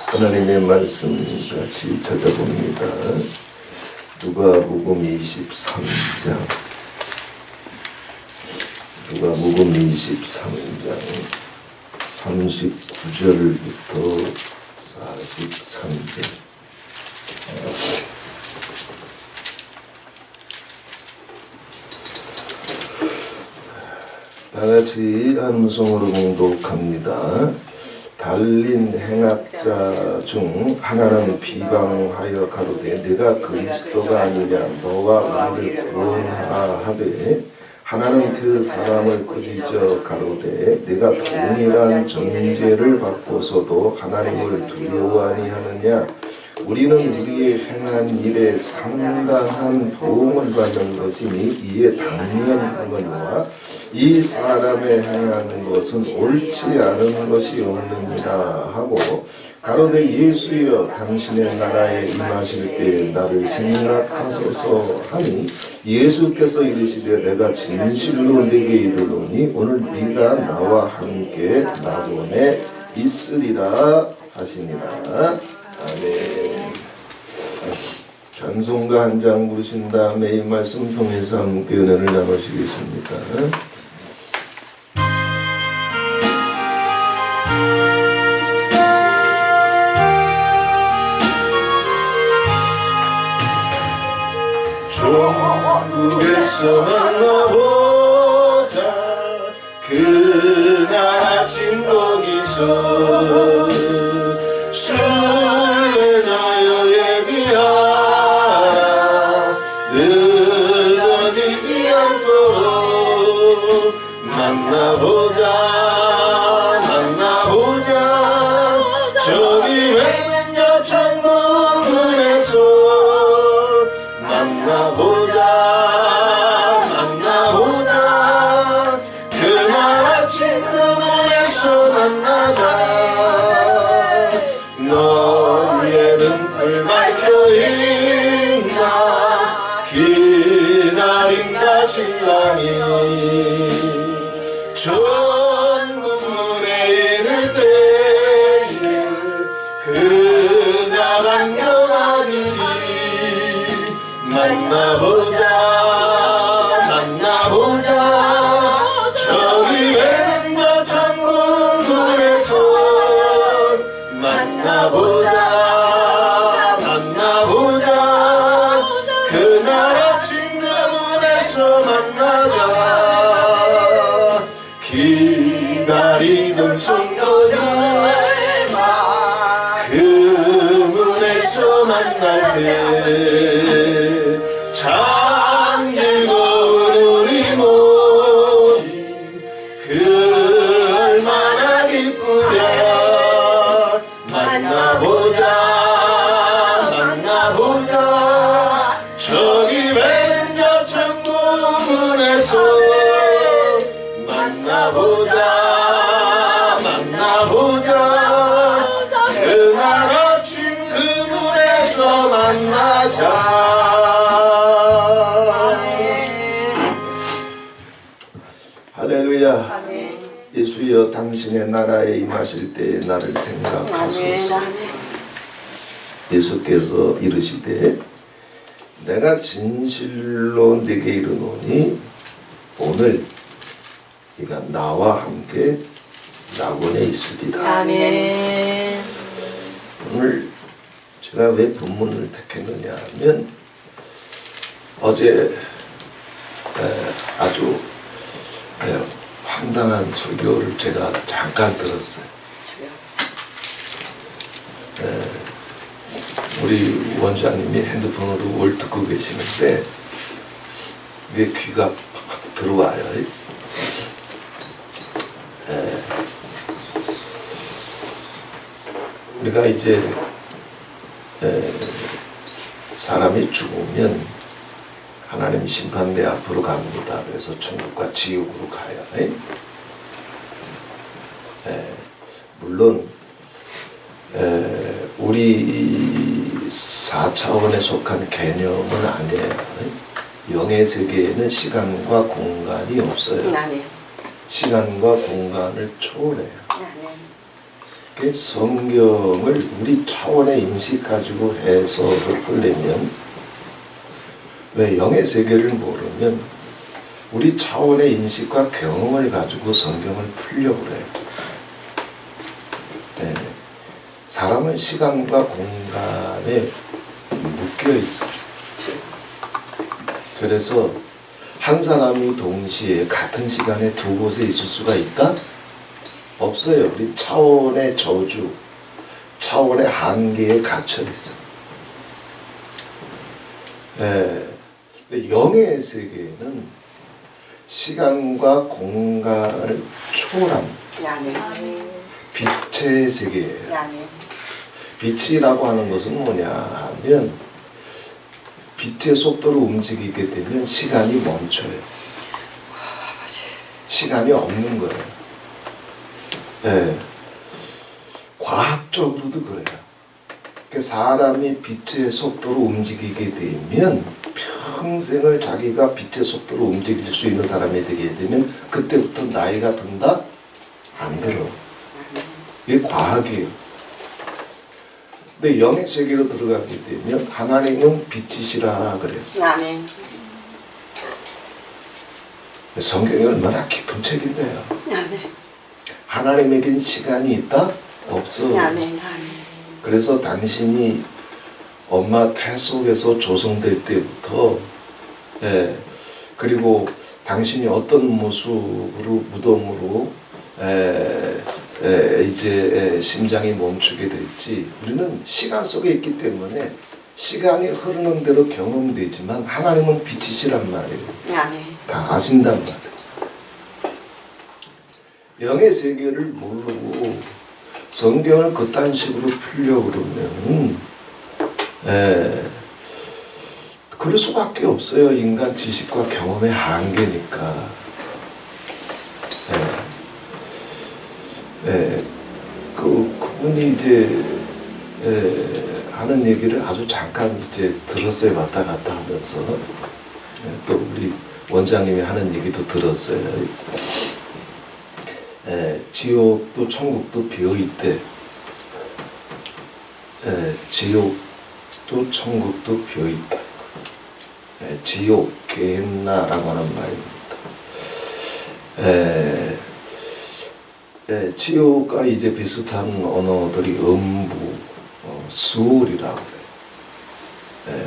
하나님의 말씀 같이 찾아봅니다. 누가복음 23장, 누가복음 23장 39절부터 43절. 다같이 한음성으로 봉독합니다. 달린 행악자 중 하나는 비방하여 가로되 네가 그리스도가 아니냐 너와 우리를 구원하라 하되, 하나는 그 사람을 꾸짖어 가로되 네가 동일한 정죄를 받고서도 하나님을 두려워하니 하느냐. 우리는 우리의 행한 일에 상당한 보응을 받는 것이니 이에 당연하거니와 이 사람의 행하는 것은 옳지 않은 것이 없느니라 하고, 가로되 예수여 당신의 나라에 임하실 때 나를 생각하소서 하니, 예수께서 이르시되 내가 진실로 네게 이르노니 오늘 네가 나와 함께 낙원에 있으리라 하시니라. 아멘. 찬송가 한 장 부르신 다음에 이 말씀 통해서 함께 은혜를 나누시겠습니다. 천국에서 만나보자 그날 아침 거기서 순례자여 예비하라 늦어지지 않도록 만나보자 저기 맹년 천국문에서 만나보자 그날 아침 그 문에서 만나자. 너의 등불 밝혀있나 기다린다 신랑이 천국문에 이를 때에 그가 안겨와주니 만나보자 저기 왼저 천국문에서 만나보자 그날 아침 그 문에서 만나자. 기다리던 성도들 그 문에서 만날 때 참 즐거운 우리 모임 그 얼마나 기쁘랴. 만나보자 저기 왼저 천국문에서 만나보자 그날 아침 그 문에서 만나자. 할렐루야. 예수여 당신의 나라에 임하실 때에 나를 생각하소서. 예수께서 이르시되 내가 진실로 네게 이르노니 오늘 네가 나와 함께 낙원에 있으리라. 아멘. 오늘 제가 왜 본문을 택했느냐 하면 어제 아주 황당한 설교를 제가 잠깐 들었어요. 우리 원장님이 핸드폰으로 뭘 듣고 계시는데 왜 귀가 팍팍 들어와요. 우리가 이제 사람이 죽으면 하나님 심판대 앞으로 갑니다. 그래서 천국과 지옥으로 가요. 물론 우리 4차원에 속한 개념은 아니에요. 영의 세계에는 시간과 공간이 없어요. 시간과 공간을 초월해요. 그 성경을 우리 차원의 인식 가지고 해석을 하려면, 왜 영의 세계를 모르면 우리 차원의 인식과 경험을 가지고 성경을 풀려고 그래요. 네. 사람은 시간과 공간에 묶여 있어요. 그래서 한 사람이 동시에 같은 시간에 두 곳에 있을 수가 있다? 없어요. 우리 차원의 저주, 차원의 한계에 갇혀 있어요. 영의 세계는 시간과 공간을 초월합니다. 빛의 세계예요. 빛이라고 하는 것은 뭐냐 하면 빛의 속도로 움직이게 되면 시간이 멈춰요. 시간이 없는 거예요. 네. 과학적으로도 그래요. 그러니까 사람이 빛의 속도로 움직이게 되면 평생을 자기가 빛의 속도로 움직일 수 있는 사람이 되게 되면 그때부터 나이가 든다? 안 들어. 이게 과학이에요. 근데 영의 세계로 들어가게 되면 하나님은 빛이시라 그랬어요. 아멘. 성경이 얼마나 깊은 책인데요. 아멘. 하나님에겐 시간이 있다? 없어. 아멘. 그래서 당신이 엄마 태 속에서 조성될 때부터, 그리고 당신이 어떤 모습으로 무덤으로 이제 심장이 멈추게 될지 우리는 시간 속에 있기 때문에 시간이 흐르는 대로 경험되지만 하나님은 빛이시란 말이에요. 아멘. 다 아신단 말이에요. 영의 세계를 모르고 성경을 그딴 식으로 풀려고 그러면 그럴 수밖에 없어요. 인간 지식과 경험의 한계니까. 그분이 이제 하는 얘기를 아주 잠깐 이제 들었어요. 왔다 갔다 하면서 또 우리 원장님이 하는 얘기도 들었어요. 지옥도 천국도 비어있대. 지옥도 천국도 비어있다. 지옥 게헨나라고 하는 말입니다. 지옥과 이제 비슷한 언어들이 음부, 수월이라고 그래요.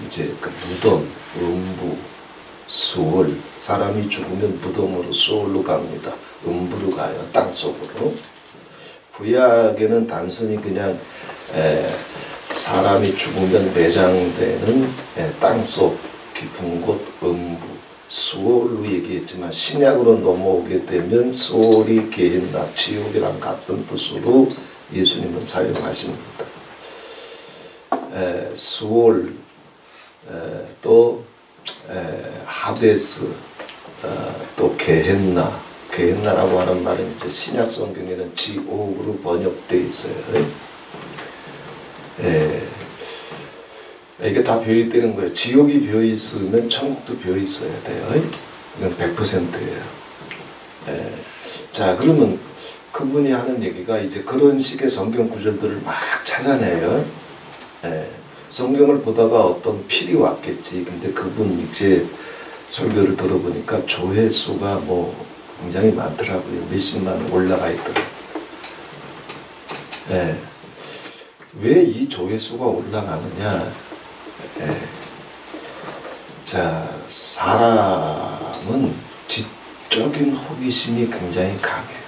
이제 그 무덤, 음부, 수월. 사람이 죽으면 무덤으로 수월로 갑니다. 음부로 가요. 땅속으로. 구약에는 단순히 그냥 사람이 죽으면 매장되는 땅속 깊은 곳 음부, 수월로 얘기했지만 신약으로 넘어오게 되면 수월이 게헨나, 지옥이랑 같은 뜻으로 예수님은 사용하십니다. 수월, 또 하데스, 또 게헨나라고 하는 말은 이제 신약 성경에는 지옥으로 번역되어 있어요. 이게 다 비어있다는 거예요. 지옥이 비어있으면 천국도 비어있어야 돼요. 이건 100%예요. 자, 그러면 그분이 하는 얘기가 이제 그런 식의 성경 구절들을 막 찾아내요. 성경을 보다가 어떤 필이 왔겠지. 근데 그분 이제 설교를 들어보니까 조회수가 뭐 굉장히 많더라고요. 몇십만 올라가 있더라고요. 왜 이 조회수가 올라가느냐? 자, 사람은 지적인 호기심이 굉장히 강해요.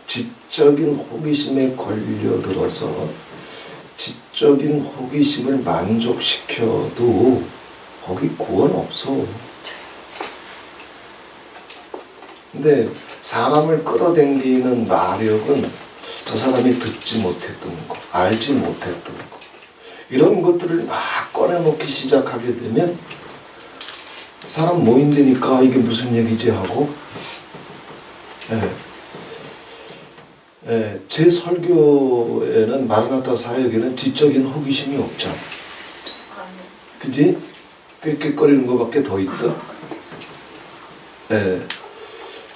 지적인 호기심에 걸려들어서 지적인 호기심을 만족시켜도 거기 구원 없어. 근데 사람을 끌어당기는 마력은 저 사람이 듣지 못했던 거, 알지 못했던 거, 이런 것들을 막 꺼내놓기 시작하게 되면 사람 모인다니까 이게 무슨 얘기지 하고, 제 설교에는 마라나타 사역에는 지적인 호기심이 없잖아. 그지? 꾀꾀거리는 것밖에 더 있다.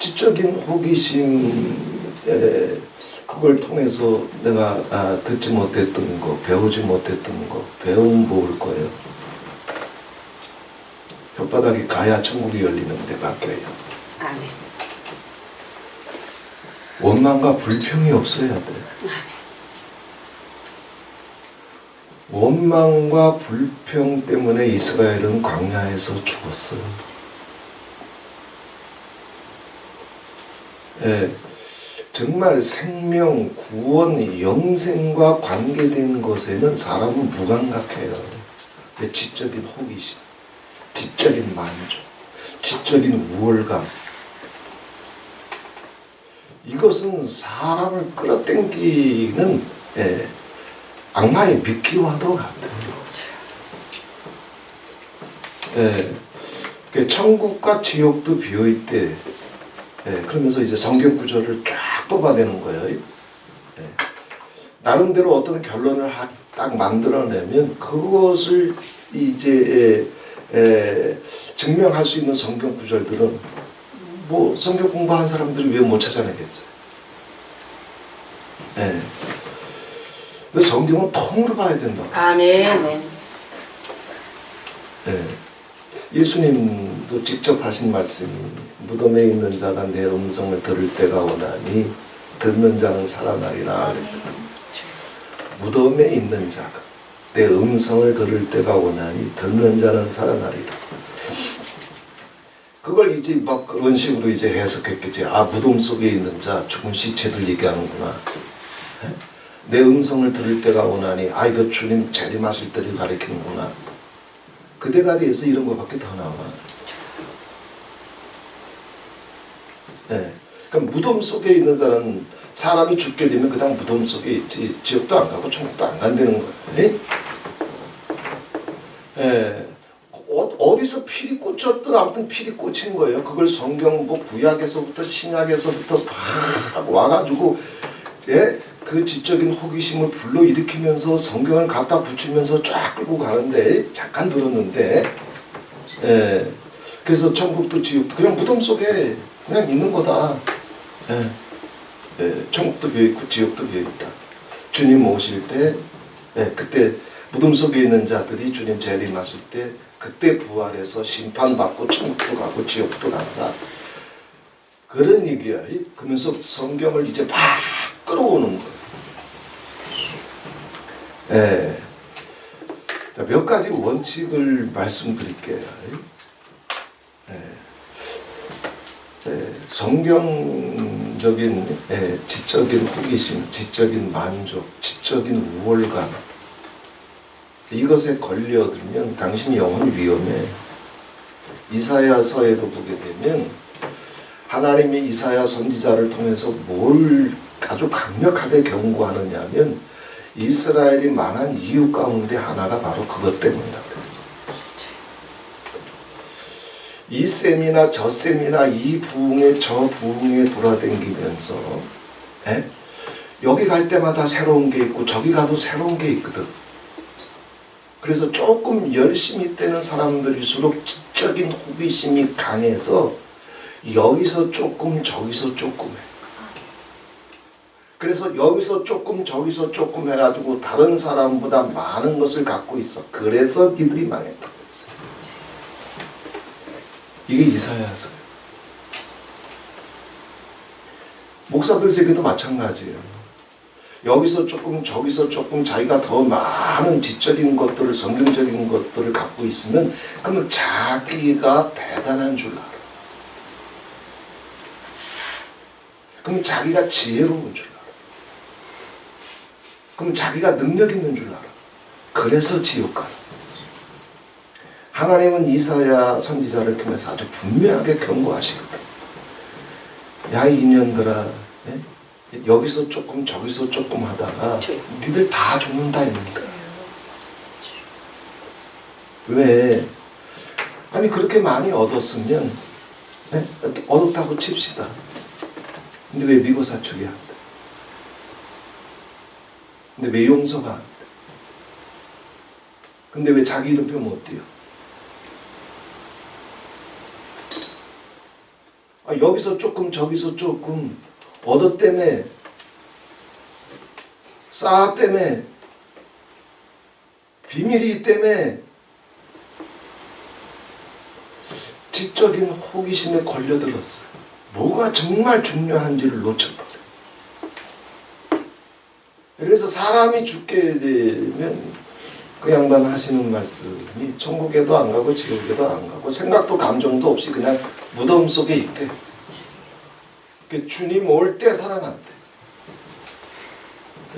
지적인 호기심에 그걸 통해서 내가 듣지 못했던 거, 배우지 못했던 거, 배우면 모을 거예요. 혓바닥이 가야 천국이 열리는 데 바뀌어요. 아멘. 원망과 불평이 없어야 돼. 원망과 불평 때문에 이스라엘은 광야에서 죽었어요. 예, 정말 생명, 구원, 영생과 관계된 것에는 사람은 무감각해요. 지적인 호기심, 지적인 만족, 지적인 우월감. 이것은 사람을 끌어당기는 악마의 미끼와도 같아요. 천국과 지옥도 비어있대. 그러면서 이제 성경 구절을 쫙 뽑아내는 거예요. 나름대로 어떤 결론을 딱 만들어내면 그것을 이제 증명할 수 있는 성경 구절들은 뭐 성경 공부한 사람들이 왜 못 찾아내겠어요? 근데 성경은 통으로 봐야 된다. 아멘. 예수님도 직접 하신 말씀이 무덤에 있는 자가 내 음성을 들을 때가 오나니 듣는 자는 살아나리라 그랬거든요. 무덤에 있는 자가 내 음성을 들을 때가 오나니 듣는 자는 살아나리라. 그걸 이제 막 그런 식으로 이제 해석했겠지. 무덤 속에 있는 자, 죽은 시체들 얘기하는구나. 내 음성을 들을 때가 오나니 이거 주님 재림하실 때를 가리키는구나. 그 대가리에서 이런 것밖에 더 나와. 그러니까 무덤 속에 있는 사람이 죽게 되면 그냥 무덤 속에 있지 지옥도 안 가고 천국도 안 간다는 거예요. 어디서 필이 꽂혔든 아무튼 필이 꽂힌 거예요. 그걸 성경 구약에서부터 신약에서부터 막 와가지고 그 지적인 호기심을 불러일으키면서 성경을 갖다 붙이면서 쫙 끌고 가는데 잠깐 들었는데 그래서 천국도 지옥도 그냥 무덤 속에 그냥 있는 거다. 천국도 비어있고 지옥도 비어있다. 주님 오실 때 그때 무덤 속에 있는 자들이 주님 재림하실 때 그때 부활해서 심판받고 천국도 가고 지옥도 간다. 그런 얘기야. 그러면서 성경을 이제 막 끌어오는 거야. 자, 몇 가지 원칙을 말씀드릴게요. 성경적인 지적인 호기심, 지적인 만족, 지적인 우월감 이것에 걸려들면 당신이 영혼이 위험해. 이사야서에도 보게 되면 하나님이 이사야 선지자를 통해서 뭘 아주 강력하게 경고하느냐 하면 이스라엘이 망한 이유 가운데 하나가 바로 그것 때문이라고 그랬어요. 이 셈이나 저 셈이나 이 부흥에 저 부흥에 돌아다니면서 여기 갈 때마다 새로운 게 있고 저기 가도 새로운 게 있거든. 그래서 조금 열심히 떼는 사람들일수록 지적인 호기심이 강해서 여기서 조금 저기서 조금 해. 그래서 여기서 조금 저기서 조금 해가지고 다른 사람보다 많은 것을 갖고 있어. 그래서 니들이 망했다고 했어요. 이게 이사야서예요. 목사들 세계도 마찬가지예요. 여기서 조금 저기서 조금 자기가 더 많은 지적인 것들을 성경적인 것들을 갖고 있으면 그러면 자기가 대단한 줄 알아. 그러면 자기가 지혜로운 줄 알아. 그럼 자기가 능력 있는 줄 알아. 그래서 지옥 가는. 하나님은 이사야 선지자를 통해서 아주 분명하게 경고하시거든. 야 이년들아, 여기서 조금 저기서 조금 하다가 니들 다 죽는다 이놈들. 왜? 아니 그렇게 많이 얻었으면 얻었다고 칩시다. 근데 왜 미고사축이 안 돼? 근데 왜 용서가 안 돼? 근데 왜 자기 이름표 못 띄어? 여기서 조금 저기서 조금 얻어 때문에 쌓아 때문에 비밀이 때문에 지적인 호기심에 걸려들었어요. 뭐가 정말 중요한지를 놓쳐버려요. 그래서 사람이 죽게 되면 그 양반 하시는 말씀이 천국에도 안 가고 지옥에도 안 가고 생각도 감정도 없이 그냥 무덤 속에 있대. 주님 올 때 살아난대.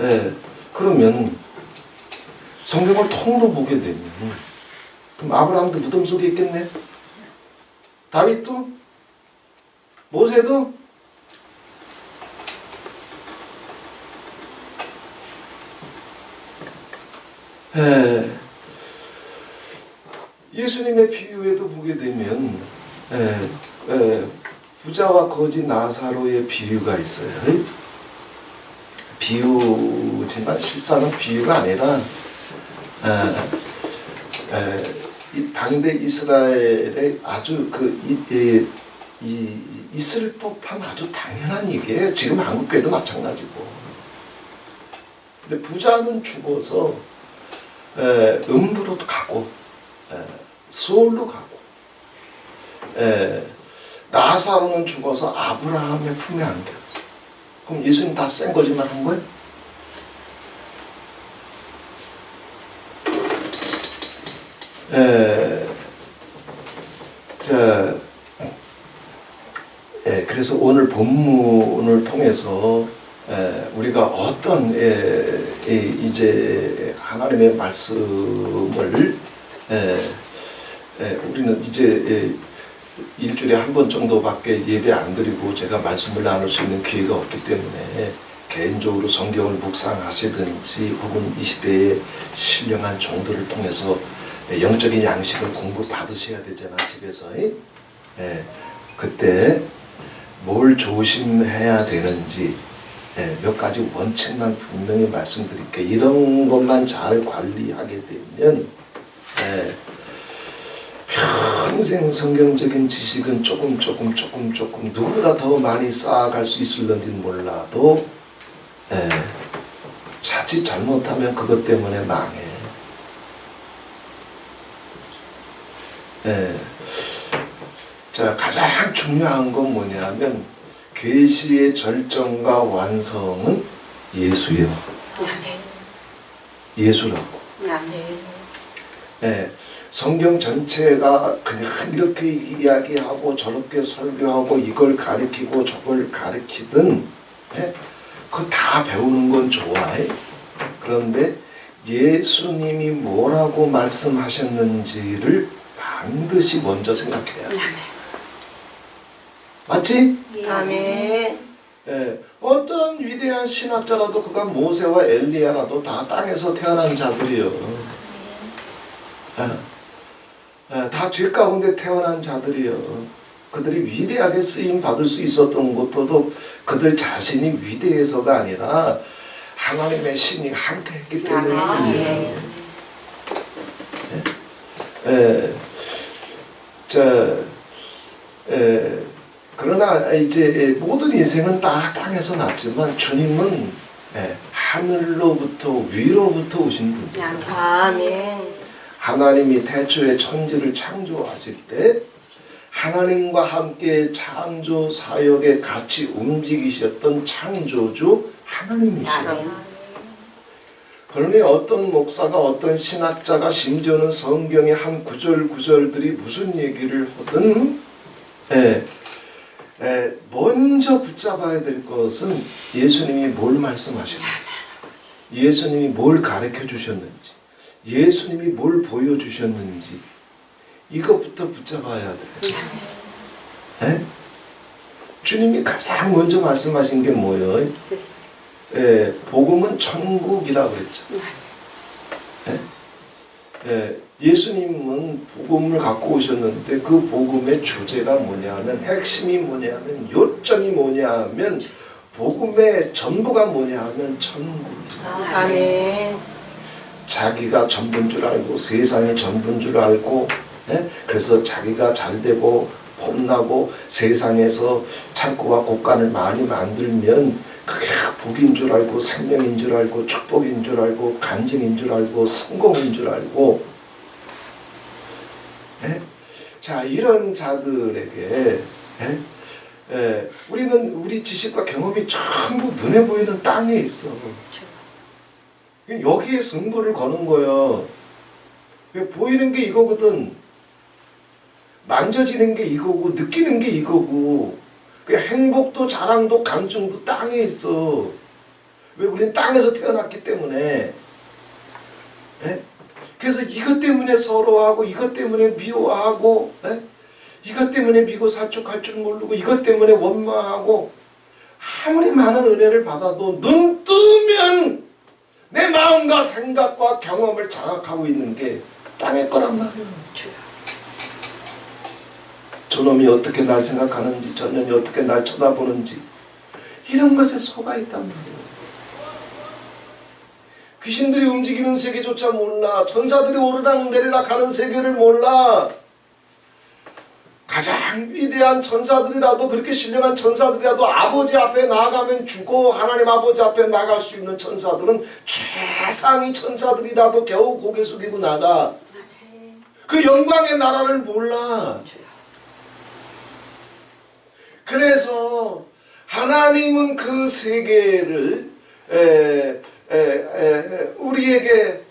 예, 그러면 성경을 통으로 보게 되면 그럼 아브라함도 무덤 속에 있겠네? 다윗도? 모세도? 예수님의 비유에도 보게 되면 부자와 거지 나사로의 비유가 있어요. 비유지만 실상은 비유가 아니라 당대 이스라엘의 아주 있을 법한 아주 당연한 얘기예요. 지금 한국교회도 마찬가지고. 근데 부자는 죽어서 음부로도 가고 수월로 가고 나사로는 죽어서 아브라함의 품에 안겼어. 그럼 예수님 다 센 거짓말 한 거예요? 그래서 오늘 본문을 통해서 우리가 어떤 이제 하나님의 말씀을 우리는 이제 일주일에 한 번 정도밖에 예배 안 드리고 제가 말씀을 나눌 수 있는 기회가 없기 때문에 개인적으로 성경을 묵상하시든지 혹은 이 시대의 신령한 종들을 통해서 영적인 양식을 공급받으셔야 되잖아, 집에서. 그때 뭘 조심해야 되는지 몇 가지 원칙만 분명히 말씀드릴게요. 이런 것만 잘 관리하게 되면 평생 성경적인 지식은 조금 누구보다 더 많이 쌓아갈 수 있을런지는 몰라도 자칫 잘못하면 그것 때문에 망해. 자, 가장 중요한 건 뭐냐면 계시의 절정과 완성은 예수요. 예수라고. 성경 전체가 그냥 이렇게 이야기하고 저렇게 설교하고 이걸 가르치고 저걸 가르치든 그거 다 배우는 건 좋아해. 그런데 예수님이 뭐라고 말씀하셨는지를 반드시 먼저 생각해야 돼. 맞지? 아멘. 어떤 위대한 신학자라도 그가 모세와 엘리야라도 다 땅에서 태어난 자들이요. 다 죄 가운데 태어난 자들이요. 그들이 위대하게 쓰임 받을 수 있었던 것도 그들 자신이 위대해서가 아니라 하나님의 신이 함께 했기 때문이에요. 그러나 이제 모든 인생은 다 땅에서 났지만 주님은 하늘로부터 위로부터 오신 분이에요. 아멘. 하나님이 태초에 천지를 창조하실 때 하나님과 함께 창조 사역에 같이 움직이셨던 창조주 하나님이시죠. 그러니 어떤 목사가 어떤 신학자가 심지어는 성경의 한 구절들이 무슨 얘기를 하든 먼저 붙잡아야 될 것은 예수님이 뭘 말씀하셨는지, 예수님이 뭘 가르쳐 주셨는지, 예수님이 뭘 보여주셨는지 이것부터 붙잡아야 돼. 주님이 가장 먼저 말씀하신 게 뭐예요? 복음은 천국이라고 그랬죠. 예수님은 복음을 갖고 오셨는데 그 복음의 주제가 뭐냐면 핵심이 뭐냐면 요점이 뭐냐면 복음의 전부가 뭐냐면 천국입니다. 아멘. 자기가 전부인 줄 알고 세상이 전부인 줄 알고 그래서 자기가 잘되고 폼나고 세상에서 창고와 곳간을 많이 만들면 그게 복인 줄 알고 생명인 줄 알고 축복인 줄 알고 간증인 줄 알고 성공인 줄 알고. 예? 자, 이런 자들에게 우리는 우리 지식과 경험이 전부 눈에 보이는 땅에 있어. 여기에 승부를 거는 거예요. 보이는 게 이거거든. 만져지는 게 이거고 느끼는 게 이거고. 행복도 자랑도 간증도 땅에 있어. 왜? 우리는 땅에서 태어났기 때문에. 예? 그래서 이것 때문에 서러워하고 이것 때문에 미워하고 이것 때문에 미고 살쭉할 줄 모르고 이것 때문에 원망하고 아무리 많은 은혜를 받아도 눈 뜨면 내 마음과 생각과 경험을 장악하고 있는 게 땅의 거란 말이에요. 저놈이 어떻게 날 생각하는지 저년이 어떻게 날 쳐다보는지 이런 것에 속아 있단 말이에요. 귀신들이 움직이는 세계조차 몰라. 천사들이 오르락내리락 하는 세계를 몰라. 가장 위대한 천사들이라도 그렇게 신령한 천사들이라도 아버지 앞에 나아가면 죽고 하나님 아버지 앞에 나갈 수 있는 천사들은 최상위 천사들이라도 겨우 고개 숙이고 나가. 그 영광의 나라를 몰라. 그래서 하나님은 그 세계를 우리에게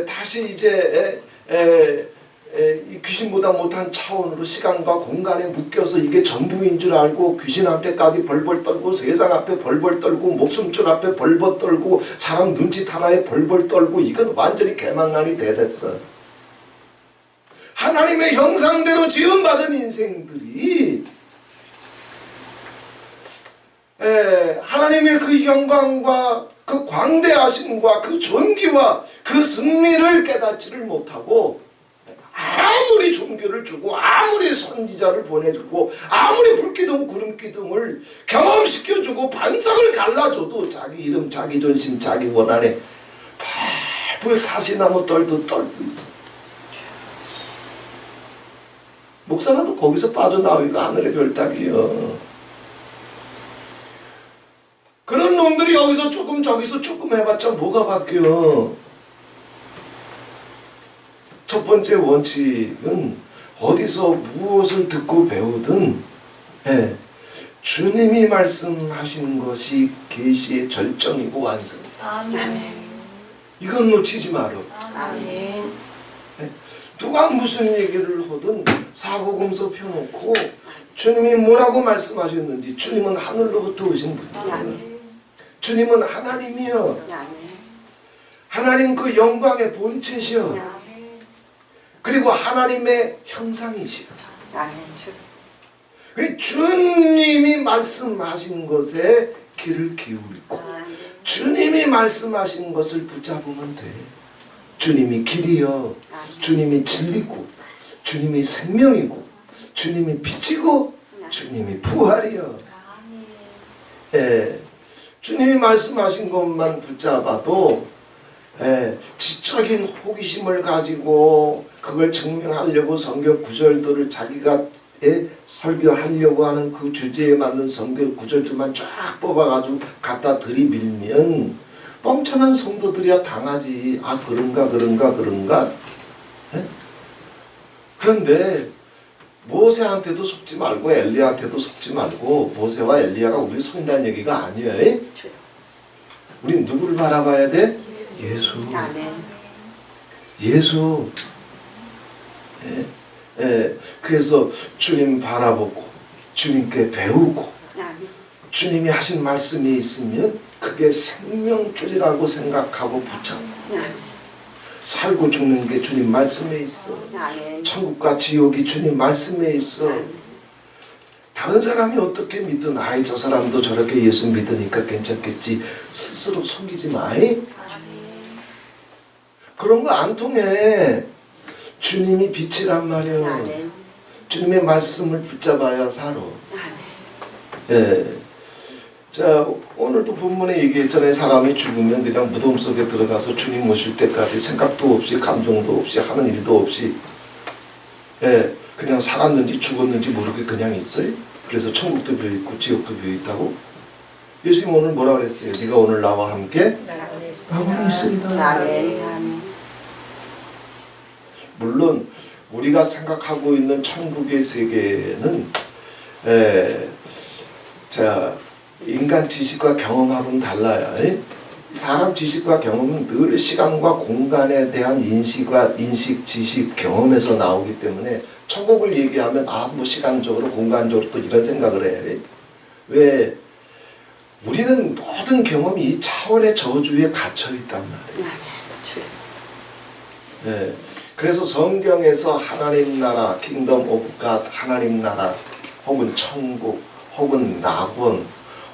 다시 이제 귀신보다 못한 차원으로 시간과 공간에 묶여서 이게 전부인 줄 알고 귀신한테까지 벌벌 떨고 세상 앞에 벌벌 떨고 목숨줄 앞에 벌벌 떨고 사람 눈짓 하나에 벌벌 떨고 이건 완전히 개망난이 돼댔어. 하나님의 형상대로 지음받은 인생들이 하나님의 그 영광과 그 광대하심과 그 존귀와 그 승리를 깨닫지를 못하고 아무리 종교를 주고 아무리 선지자를 보내주고 아무리 불기둥 구름기둥을 경험시켜주고 반석을 갈라줘도 자기 이름 자기 존심 자기 원한에 팔불 사시나무 떨도 떨고 있어. 목사라도 거기서 빠져나오기가 하늘의 별따기요. 그런 놈들이 여기서 조금 저기서 조금 해봤자 뭐가 바뀌어. 첫 번째 원칙은 어디서 무엇을 듣고 배우든 주님이 말씀하시는 것이 계시의 절정이고 완성이다. 아멘. 이건 놓치지 마라. 아멘. 누가 무슨 얘기를 하든 사복음서 펴놓고 주님이 뭐라고 말씀하셨는지. 주님은 하늘로부터 오신 분이에요. 주님은 하나님이요. 하나님 그 영광의 본체시여. 그리고 하나님의 형상이시여. 주님이 말씀하신 것에 귀를 기울이고 주님이 말씀하신 것을 붙잡으면 돼. 주님이 길이요. 주님이 진리고 주님이 생명이고 주님이 빛이고 주님이 부활이요. 주님이 말씀하신 것만 붙잡아도 지적인 호기심을 가지고 그걸 증명하려고 성경 구절들을 자기가 설교하려고 하는 그 주제에 맞는 성경 구절들만 쫙 뽑아가지고 갖다 들이밀면 뻥쳐난 성도들이야 당하지. 아 그런가. 그런데 모세한테도 속지 말고 엘리야한테도 속지 말고 모세와 엘리야가 우리를 속인다는 얘기가 아니에요. 우린 누구를 바라봐야 돼? 예수. 예수. 그래서 주님 바라보고 주님께 배우고 주님이 하신 말씀이 있으면 그게 생명줄이라고 생각하고 붙잡고 살고 죽는 게 주님 말씀에 있어. 천국과 지옥이 주님 말씀에 있어. 다른 사람이 어떻게 믿든 아이 저 사람도 저렇게 예수 믿으니까 괜찮겠지 스스로 속이지 마. 그런 거 안 통해. 주님이 빛이란 말이야. 주님의 말씀을 붙잡아야 살아. 자, 오늘도 본문에 얘기했잖아요. 사람이 죽으면 그냥 무덤 속에 들어가서 주님 오실 때까지 생각도 없이 감정도 없이 하는 일도 없이 그냥 살았는지 죽었는지 모르게 그냥 있어요? 그래서 천국도 비어있고 지옥도 비어있다고? 예수님 오늘 뭐라 그랬어요? 네가 오늘 나와 함께 하고 있습니다. 아멘. 물론 우리가 생각하고 있는 천국의 세계는 자 인간 지식과 경험하고는 달라요. 사람 지식과 경험은 늘 시간과 공간에 대한 인식, 지식, 경험에서 나오기 때문에 천국을 얘기하면 뭐 시간적으로 공간적으로 또 이런 생각을 해. 왜? 우리는 모든 경험이 이 차원의 저주에 갇혀 있단 말이에요. 네. 그래서 성경에서 하나님 나라, 킹덤 오브 갓, 하나님 나라, 혹은 천국, 혹은 낙원,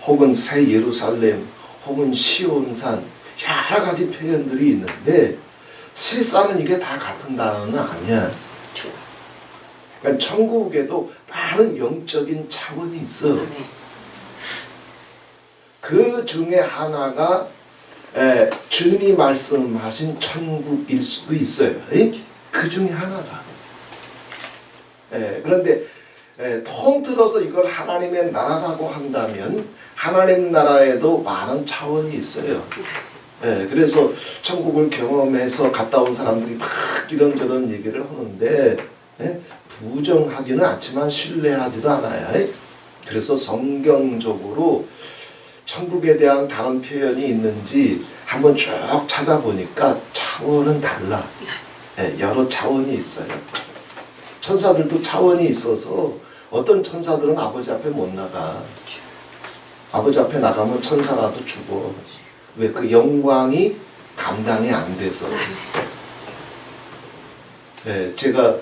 혹은 새 예루살렘, 혹은 시온산, 여러 가지 표현들이 있는데 실상은 이게 다 같은 단어는 아니야. 그러니까 천국에도 많은 영적인 차원이 있어. 그 중에 하나가 주님이 말씀하신 천국일 수도 있어요. 그 중에 하나가. 그런데 통틀어서 이걸 하나님의 나라라고 한다면 하나님 나라에도 많은 차원이 있어요. 그래서 천국을 경험해서 갔다 온 사람들이 막 이런저런 얘기를 하는데 부정하지는 않지만 신뢰하지도 않아요. 그래서 성경적으로 천국에 대한 다른 표현이 있는지 한번 쭉 찾아보니까 차원은 달라. 여러 차원이 있어요. 천사들도 차원이 있어서 어떤 천사들은 아버지 앞에 못 나가. 아버지 앞에 나가면 천사라도 죽어. 왜? 그 영광이 감당이 안 돼서. 제가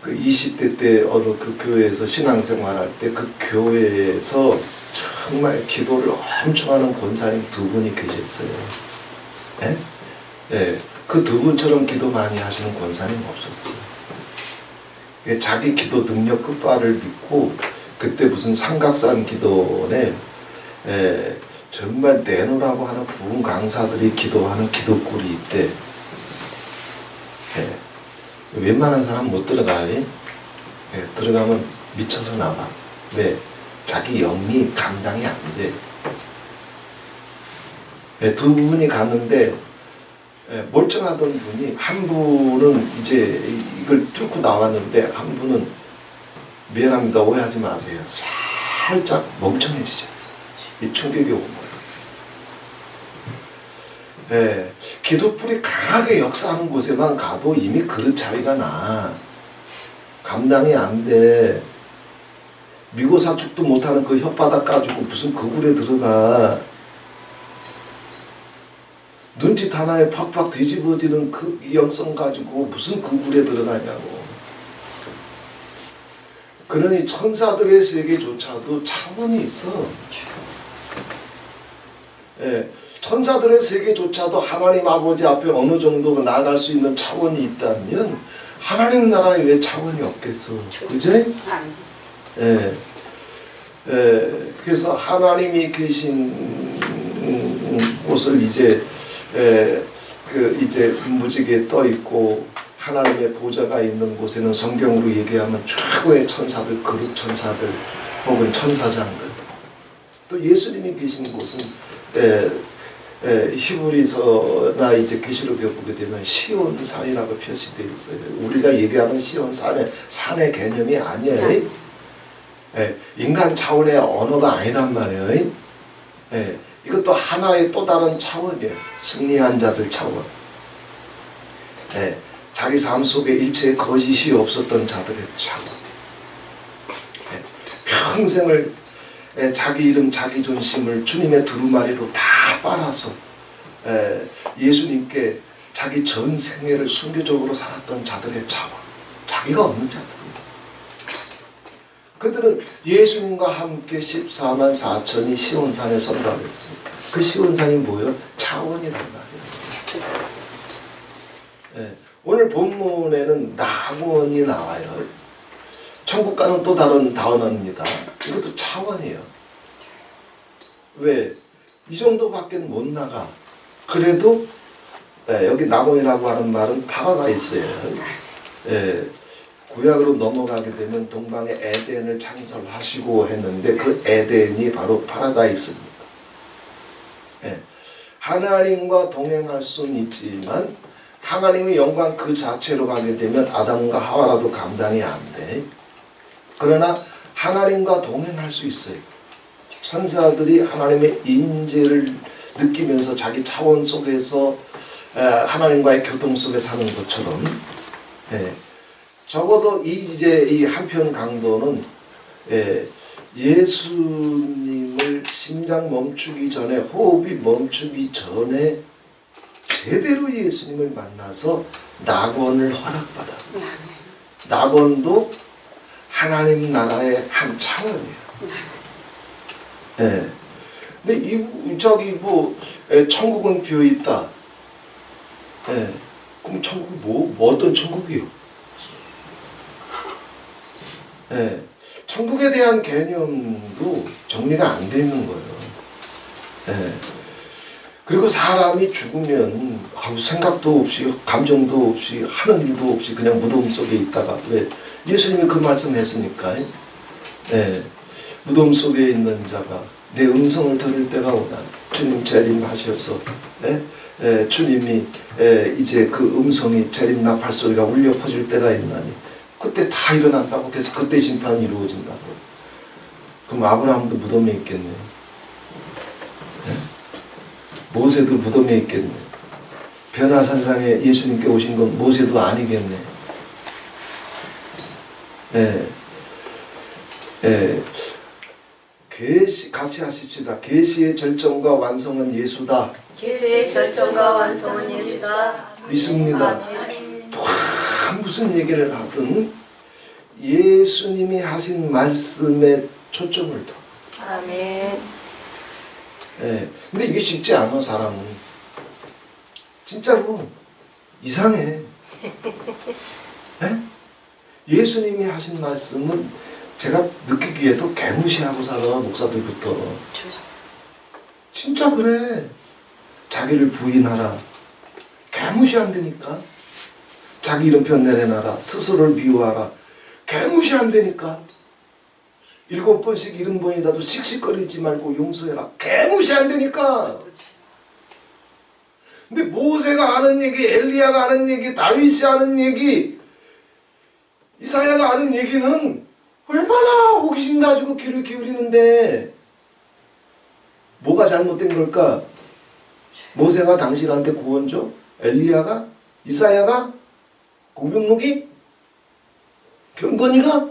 그 20대 때 어느 그 교회에서 신앙생활할 때 그 교회에서 정말 기도를 엄청 하는 권사님 두 분이 계셨어요. 그 두 분처럼 기도 많이 하시는 권사님 없었어요. 자기 기도 능력 끝발을 믿고 그때 무슨 삼각산 기도원에 정말 내놓으라고 하는 부흥 강사들이 기도하는 기도굴이 있대. 웬만한 사람 못 들어가요. 들어가면 미쳐서 나와. 왜? 자기 영이 감당이 안 돼. 두 분이 갔는데 멀쩡하던 분이 한 분은 이제 이걸 뚫고 나왔는데 한 분은 미안합니다. 오해하지 마세요. 살짝 멍청해지셨어요. 이 충격이 온 거예요. 기도불이 강하게 역사하는 곳에만 가도 이미 그릇 차이가 나. 감당이 안 돼. 미고사축도 못하는 그 혓바닥 가지고 무슨 그 굴에 들어가. 눈짓 하나에 팍팍 뒤집어지는 그 영성 가지고 무슨 그 굴에 들어가냐고. 그러니 천사들의 세계조차도 차원이 있어. 천사들의 세계조차도 하나님 아버지 앞에 어느 정도 나아갈 수 있는 차원이 있다면 하나님 나라에 왜 차원이 없겠어? 그제? 그래서 하나님이 계신 곳을 이제 이제 무지개 떠 있고 하나님의 보좌가 있는 곳에는 성경으로 얘기하면 최고의 천사들, 그룹 천사들 혹은 천사장들, 또 예수님이 계신 곳은 히브리서나 이제 계시록에 보게 되면 시온산이라고 표시되어 있어요. 우리가 얘기하는 산의 개념이 아니에요. 인간 차원의 언어가 아니란 말이에요. 이것도 하나의 또 다른 차원이에요. 승리한 자들 차원. 자기 삶 속에 일체의 거짓이 없었던 자들의 차원. 평생을 자기 이름, 자기 존심을 주님의 두루마리로 다 빨아서 예수님께 자기 전 생애를 순교적으로 살았던 자들의 차원. 자기가 없는 자들입니다. 그들은 예수님과 함께 14만 4천이 시온산에 선다고 했어요. 그 시온산이 뭐예요? 차원이란 말이에요. 오늘 본문에는 낙원이 나와요. 천국과는 또 다른 단어입니다. 이것도 차원이에요. 왜? 이 정도밖에 못 나가. 그래도 여기 낙원이라고 하는 말은 파라다이스예요. 구약으로 넘어가게 되면 동방에 에덴을 창설하시고 했는데 그 에덴이 바로 파라다이스입니다. 하나님과 동행할 수는 있지만 하나님의 영광 그 자체로 가게 되면 아담과 하와라도 감당이 안 돼. 그러나 하나님과 동행할 수 있어요. 천사들이 하나님의 임재를 느끼면서 자기 차원 속에서 하나님과의 교통 속에 사는 것처럼 적어도 이제 이 한편 강도는 예수님을 심장 멈추기 전에 호흡이 멈추기 전에 제대로 예수님을 만나서 낙원을 허락받았어요. 낙원도 하나님 나라의 한 차원이에요. 근데 천국은 비어 있다. 그럼 천국이 뭐 어떤 천국이요? 천국에 대한 개념도 정리가 안 돼 있는 거예요. 그리고 사람이 죽으면 생각도 없이 감정도 없이 하는 일도 없이 그냥 무덤 속에 있다가 왜 예수님이 그 말씀했으니까 무덤 속에 있는 자가 내 음성을 들을 때가 오나 주님 재림하셔서 주님이 이제 그 음성이 재림 나팔 소리가 울려 퍼질 때가 있나니 그때 다 일어난다고 해서 그때 심판이 이루어진다고. 그럼 아브라함도 무덤에 있겠네. 모세도 무덤에 있겠네. 변화산상에 예수님께 오신 건 모세도 아니겠네. 계시 같이 하십시다. 계시의 절정과 완성은 예수다. 계시의 절정과 완성은 예수다. 믿습니다. 무슨 얘기를 하든 예수님이 하신 말씀에 초점을 둬. 아멘. 근데 이게 쉽지 않아. 사람은 진짜로 이상해. 예수님이 하신 말씀은 제가 느끼기에도 개무시하고 살아. 목사들부터 진짜 그래. 자기를 부인하라. 개무시한다니까. 자기 이름표 내려놔라. 스스로를 비유하라. 개무시한다니까. 7번씩 70번이라도 씩씩거리지 말고 용서해라. 개무시한다니까. 근데 모세가 아는 얘기, 엘리야가 아는 얘기, 다윗이 아는 얘기, 이사야가 아는 얘기는 얼마나 호기심 가지고 귀를 기울이는데 뭐가 잘못된 걸까? 모세가 당신한테 구원 줘? 엘리야가? 이사야가? 고병록이? 경건이가?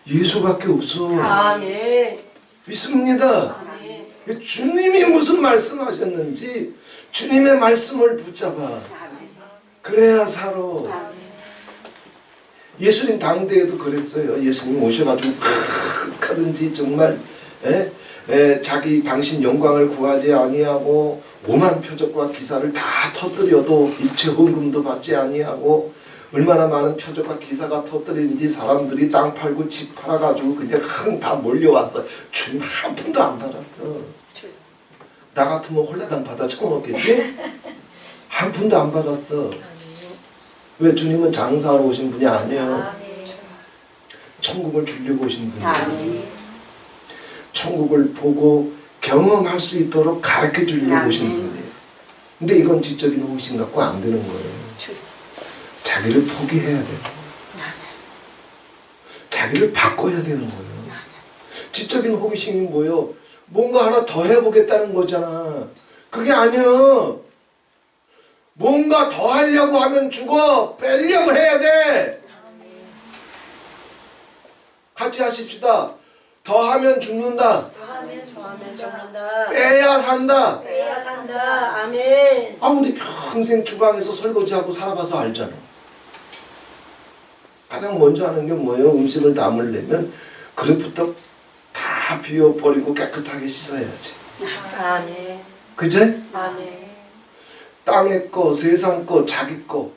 예수밖에 없어. 아멘. 믿습니다. 아멘. 주님이 무슨 말씀하셨는지 주님의 말씀을 붙잡아. 그래야 살아. 예수님 당대에도 그랬어요. 예수님 오셔가지고 하든지 정말 자기 당신 영광을 구하지 아니하고 오만 표적과 기사를 다 터뜨려도 일체 헌금도 받지 아니하고 얼마나 많은 표적과 기사가 터뜨리는지 사람들이 땅 팔고 집 팔아가지고 그냥 다 몰려왔어. 주님 한 푼도 안 받았어. 나 같으면 홀라당 받아 쳐먹겠지? 한 푼도 안 받았어. 왜? 주님은 장사하러 오신 분이 아니에요. 천국을 주려고 오신 분이에요. 천국을 보고 경험할 수 있도록 가르쳐 주려고 오신 분이에요. 근데 이건 지적인 호기심 갖고 안 되는 거예요. 자기를 포기해야 돼요. 자기를 바꿔야 되는 거예요. 지적인 호기심이 뭐예요? 뭔가 하나 더 해보겠다는 거잖아. 그게 아니야. 뭔가 더 하려고 하면 죽어. 빼려고 해야 돼. 같이 하십시다. 더 하면 죽는다. 더하면 죽는다. 빼야 산다. 빼야 산다. 아멘. 우리 평생 주방에서 설거지하고 살아봐서 알잖아. 가장 먼저 하는 게 뭐예요? 음식을 담으려면 그릇부터 다 비워버리고 깨끗하게 씻어야지. 아멘. 그제? 아멘. 땅의 거, 세상 거, 자기 거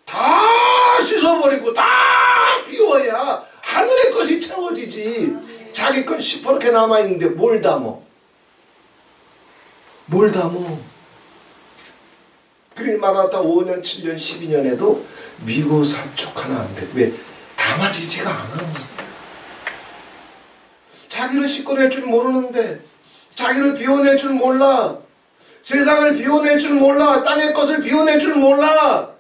다 씻어버리고 다 비워야 하늘의 것이 채워지지. 자기 건 시퍼렇게 남아있는데 뭘 담어? 뭘 담어? 그리 마라타 5년, 7년, 12년에도 미고 살쪽 하나 안 돼. 왜? 담아지지가 않아. 자기를 씻어낼 줄 모르는데, 자기를 비워낼 줄 몰라. 세상을 비워낼 줄 몰라. 땅의 것을 비워낼 줄 몰라.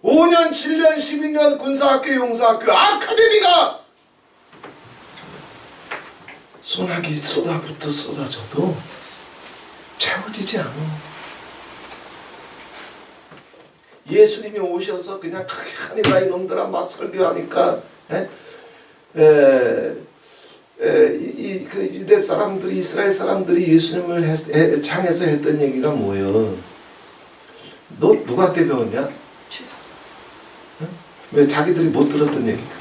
5년, 7년, 12년 군사학교, 용사학교, 아카데미가 소나기 쏟아부터 쏟아져도 채워지지 않아. 예수님이 오셔서 그냥 하니까 이놈들아 막 설교하니까 그 유대 사람들이, 이스라엘 사람들이 예수님을 향해서 했던 얘기가 뭐예요? 너 누구한테 배웠냐? 왜? 자기들이 못 들었던 얘기거든.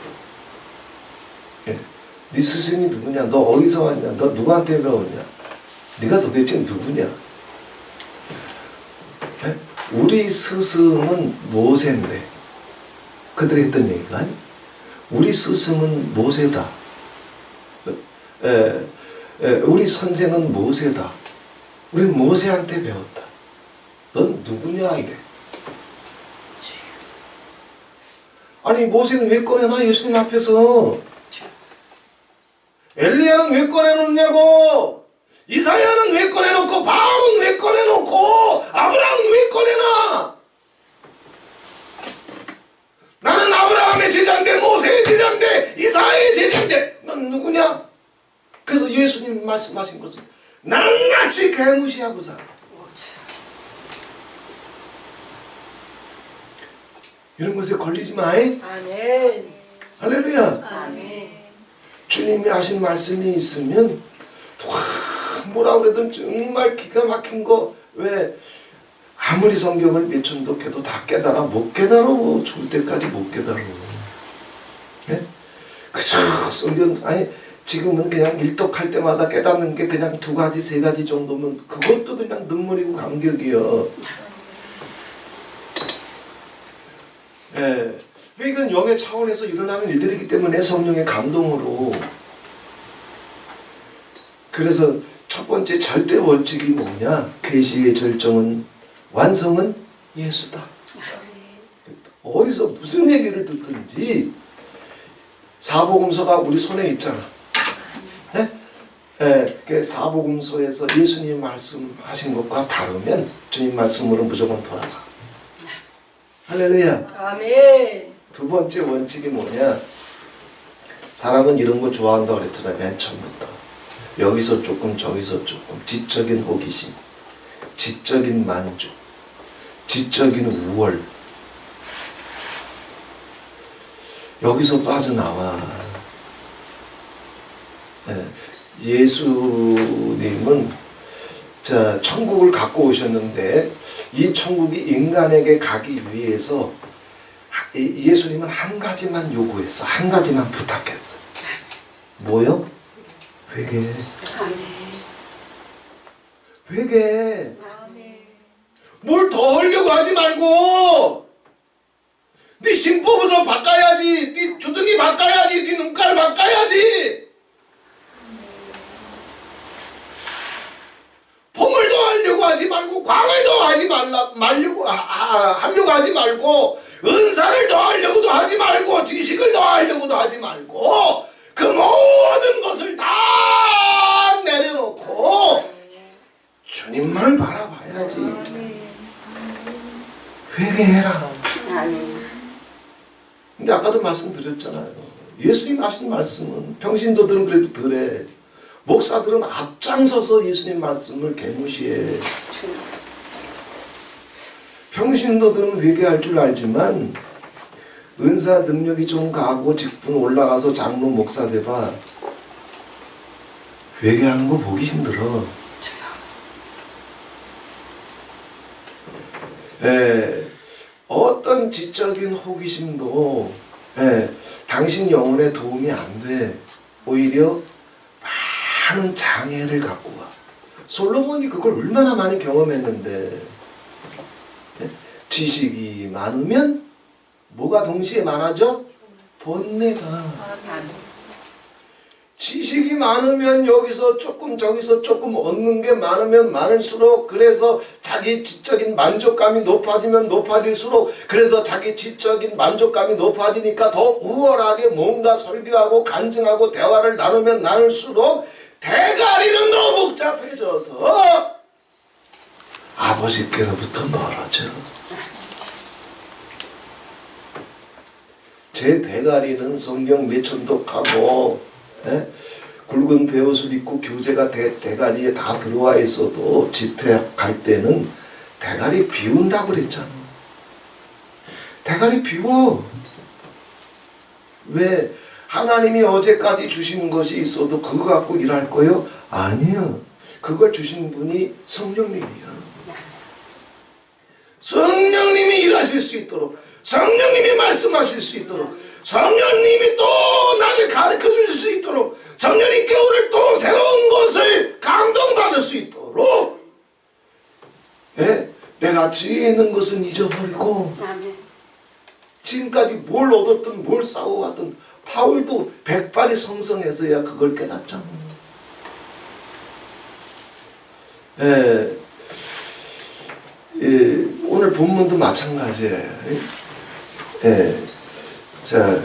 네 스승이 누구냐? 너 어디서 왔냐? 너 누구한테 배웠냐? 네가 도대체 누구냐? 우리 스승은 모세인데, 그들이 했던 얘기가 아니? 우리 스승은 모세다. 우리 선생은 모세다. 우리 모세한테 배웠다. 넌 누구냐 이래. 아니 모세는 왜 꺼내놔 예수님 앞에서? 엘리야는 왜 꺼내놓냐고? 이사야는 왜 꺼내놓고, 바울은 왜 꺼내놓고, 아브라함은 왜 꺼내놔? 나는 아브라함의 제자인데, 모세의 제자인데, 이사야의 제자인데, 넌 누구냐? 그래서 예수님 말씀하신 것은 낱낱이 개무시하고 살아. 이런 것에 걸리지 마. 아멘. 할렐루야. 아멘. 주님이 하신 말씀이 있으면 뭐라 그래도 정말 기가 막힌 거. 왜? 아무리 성경을 몇 천독해도 다 깨달아 못 깨달아. 죽을 때까지 못 깨달아. 네? 그저 성경 아니 지금은 그냥 일독할 때마다 깨닫는 게 그냥 2가지 3가지 정도면 그것도 그냥 눈물이고 감격이요. 예. 이건 영의 차원에서 일어나는 일들이기 때문에 성령의 감동으로. 그래서 첫 번째 절대 원칙이 뭐냐? 계시의 절정은, 완성은 예수다. 어디서 무슨 얘기를 듣든지 사복음서가 우리 손에 있잖아. 네? 그 사복음서에서 예수님 말씀하신 것과 다르면 주님 말씀으로 무조건 돌아가. 할렐루야. 아멘. 2번째 원칙이 뭐냐? 사람은 이런 거 좋아한다고 그랬잖아. 맨 처음부터. 여기서 조금 저기서 조금. 지적인 호기심, 지적인 만족, 지적인 우월. 여기서 빠져나와. 예수님은 자 천국을 갖고 오셨는데 이 천국이 인간에게 가기 위해서 예수님은 한 가지만 요구했어. 한 가지만 부탁했어. 뭐요? 회개. 회개. 뭘 더 하려고 하지 말고 네 신법으로 바꿔야지. 네 주둥이 바꿔야지. 네 눈깔 바꿔야지. 봄을 더하려고 하지 말고 광을 더하지 하려고 하지 말고 은사를 더하려고도 하지 말고 지식을 더하려고도 하지 말고 그 모든 것을 다 내려놓고 주님만 바라봐야지. 회개해라. 근데 아까도 말씀드렸잖아요. 예수님 하신 말씀은 평신도들은 그래도 덜해. 목사들은 앞장서서 예수님 말씀을 개무시해. 평신도들은 회개할 줄 알지만 은사 능력이 좀 가고 직분 올라가서 장로 목사 돼봐. 회개하는 거 보기 힘들어. 어떤 지적인 호기심도 당신 영혼에 도움이 안 돼. 오히려 많은 장애를 갖고 와. 솔로몬이 그걸 얼마나 많이 경험했는데. 지식이 많으면 뭐가 동시에 많아져? 번뇌가. 지식이 많으면 여기서 조금 저기서 조금 얻는 게 많으면 많을수록 그래서 자기 지적인 만족감이 높아지면 높아질수록, 그래서 자기 지적인 만족감이 높아지니까 더 우월하게 뭔가 설교하고 간증하고 대화를 나누면 나눌수록 대가리는 더 복잡해져서 아버지께로부터 멀어져. 제 대가리는 성경 매천독하고 굵은 베옷을 입고 교재가 대가리에 다 들어와 있어도 집회 갈 때는 대가리 비운다고 그랬잖아. 대가리 비워. 왜? 하나님이 어제까지 주신 것이 있어도 그거 갖고 일할 거요? 아니요. 그걸 주신 분이 성령님이야. 성령님이 일하실 수 있도록, 성령님이 말씀하실 수 있도록, 성령님이 또 나를 가르쳐 주실 수 있도록, 성령님께 오늘 또 새로운 것을 감동받을 수 있도록, 내가 뒤에 있는 것은 잊어버리고, 지금까지 뭘 얻었든 뭘 싸워왔든 바울도 백발이 성성해서야 그걸 깨닫잖아. 오늘 본문도 마찬가지예요. 자,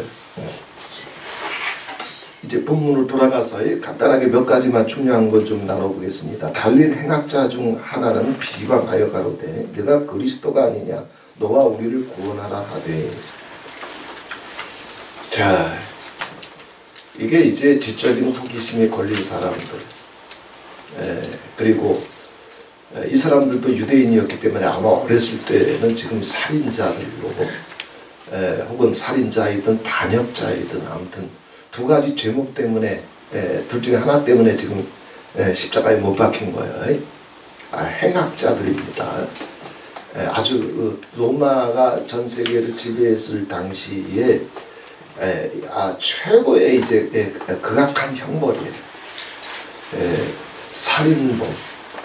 이제 본문으로 돌아가서 간단하게 몇 가지만 중요한 것 좀 나눠보겠습니다. 달린 행악자 중 하나는 비방하여 가로되 네가 그리스도가 아니냐 너와 우리를 구원하라 하되. 자, 이게 이제 지적인 호기심에 걸린 사람들, 그리고 이 사람들도 유대인이었기 때문에 아마 어렸을 때는 지금 살인자들로, 혹은 살인자이든 반역자이든 아무튼 두 가지 죄목 때문에, 둘 중에 하나 때문에 지금 십자가에 못 박힌 거예요. 행악자들입니다. 아주 로마가 전 세계를 지배했을 당시에 최고의 이제 극악한 형벌이에요. 살인범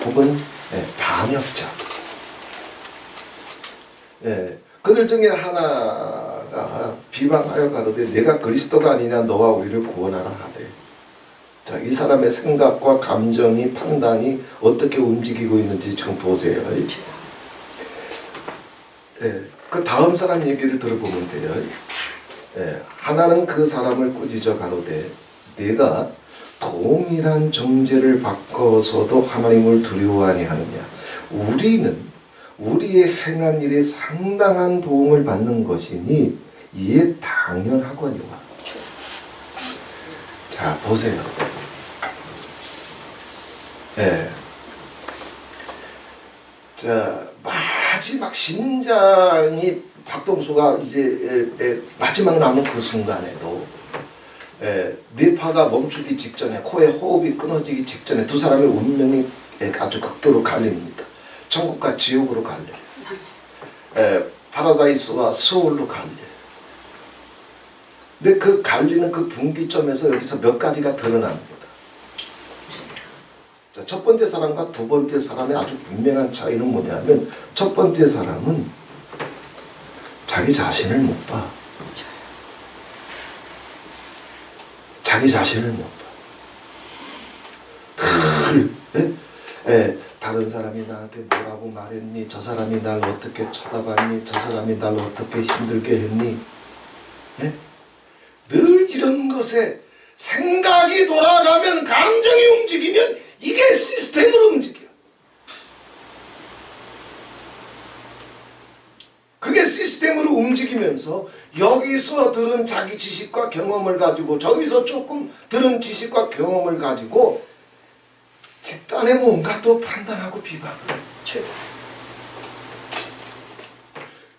혹은 반역자. 그들 중에 하나가 비방하여 가로되 내가 그리스도가 아니냐 너와 우리를 구원하라 하되. 자, 이 사람의 생각과 감정이, 판단이 어떻게 움직이고 있는지 지금 보세요. 그 다음 사람 얘기를 들어보면 돼요. 하나는 그 사람을 꾸짖어 가로되 내가 동일한 정죄를 바꿔서도 하나님을 두려워하니 하느냐. 우리는 우리의 행한 일에 상당한 도움을 받는 것이니 이에 당연하거니와. 자, 보세요. 자, 마지막 심장이 박동수가 이제 마지막 남은 그 순간에도 뇌파가 멈추기 직전에, 코에 호흡이 끊어지기 직전에 두 사람의 운명이 아주 극도로 갈립니다. 천국과 지옥으로 갈려요. 파라다이스와 스올로 갈려요. 근데 그 갈리는 그 분기점에서 여기서 몇 가지가 드러납니다. 자, 첫 번째 사람과 두 번째 사람의 아주 분명한 차이는 뭐냐면, 첫 번째 사람은 자기 자신을 못 봐. 자기 자신을 못 봐. 다른 사람이 나한테 뭐라고 말했니? 저 사람이 날 어떻게 쳐다봤니? 저 사람이 날 어떻게 힘들게 했니? 늘 이런 것에 생각이 돌아가면, 감정이 움직이면 이게 시스템으로 움직여. 그게 시스템으로 움직이면서 여기서 들은 자기 지식과 경험을 가지고 저기서 조금 들은 지식과 경험을 가지고 집단에 뭔가 또 판단하고 비방을.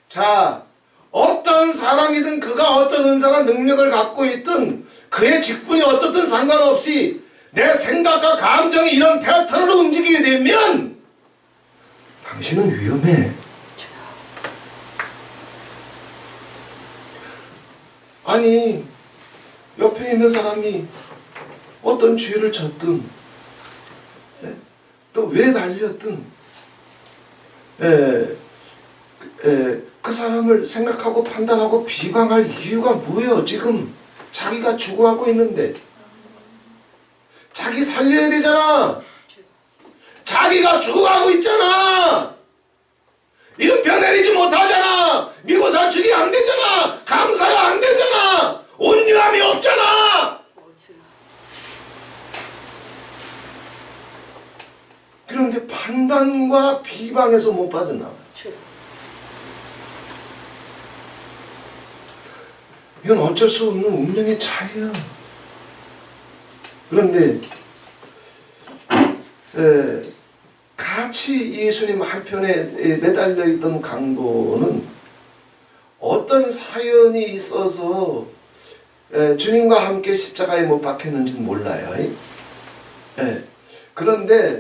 자, 어떤 사람이든 그가 어떤 은사나 능력을 갖고 있든 그의 직분이 어떻든 상관없이 내 생각과 감정이 이런 패턴으로 움직이게 되면 당신은 위험해. 아니, 옆에 있는 사람이 어떤 죄를 졌든 또 왜 달렸든 그 사람을 생각하고 판단하고 비방할 이유가 뭐예요? 지금 자기가 죽어가고 있는데 자기 살려야 되잖아. 자기가 죽어가고 있잖아. 이런 벼 내리지 못하잖아. 미고 살축이 안 되잖아. 감사가 안 되잖아. 온유함이 없잖아. 그런데 판단과 비방에서 못 빠져나와. 이건 어쩔 수 없는 운명의 차이야. 그런데 같이 예수님 한편에 매달려 있던 강도는 어떤 사연이 있어서 주님과 함께 십자가에 못 박혔는지는 몰라요. 그런데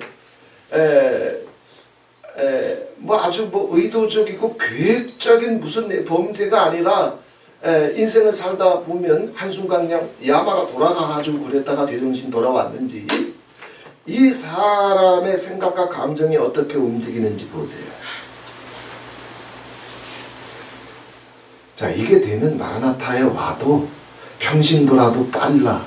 뭐 아주 뭐 의도적이고 계획적인 무슨 범죄가 아니라 인생을 살다 보면 한순간 그냥 야마가 돌아가가지고 그랬다가 제정신 돌아왔는지 이 사람의 생각과 감정이 어떻게 움직이는지 보세요. 자, 이게 되면 마라나타에 와도 평신도라도 빨라.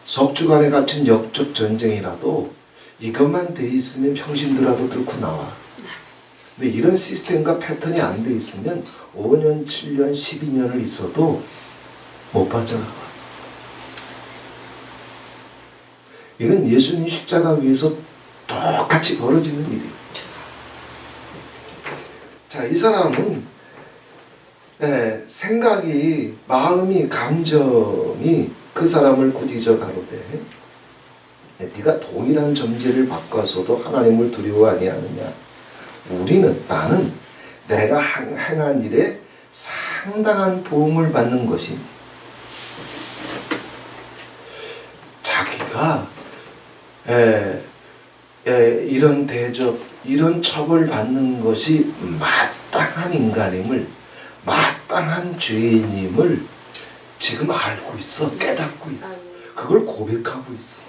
석주간에 갇힌 역적 전쟁이라도 이것만 돼 있으면 평신도라도 뚫고 나와. 근데 이런 시스템과 패턴이 안 돼 있으면 5년, 7년, 12년을 있어도 못 빠져나와. 이건 예수님 십자가 위에서 똑같이 벌어지는 일이에요. 자, 이 사람은 생각이, 마음이, 감정이 그 사람을 꾸짖어 가로되 네가 동일한 점제를 바꿔서도 하나님을 두려워 아니하느냐. 나는 내가 행한 일에 상당한 보응을 받는 것이 자기가 이런 대접, 이런 처벌 받는 것이 마땅한 인간임을, 마땅한 죄인임을 지금 알고 있어. 깨닫고 있어. 그걸 고백하고 있어.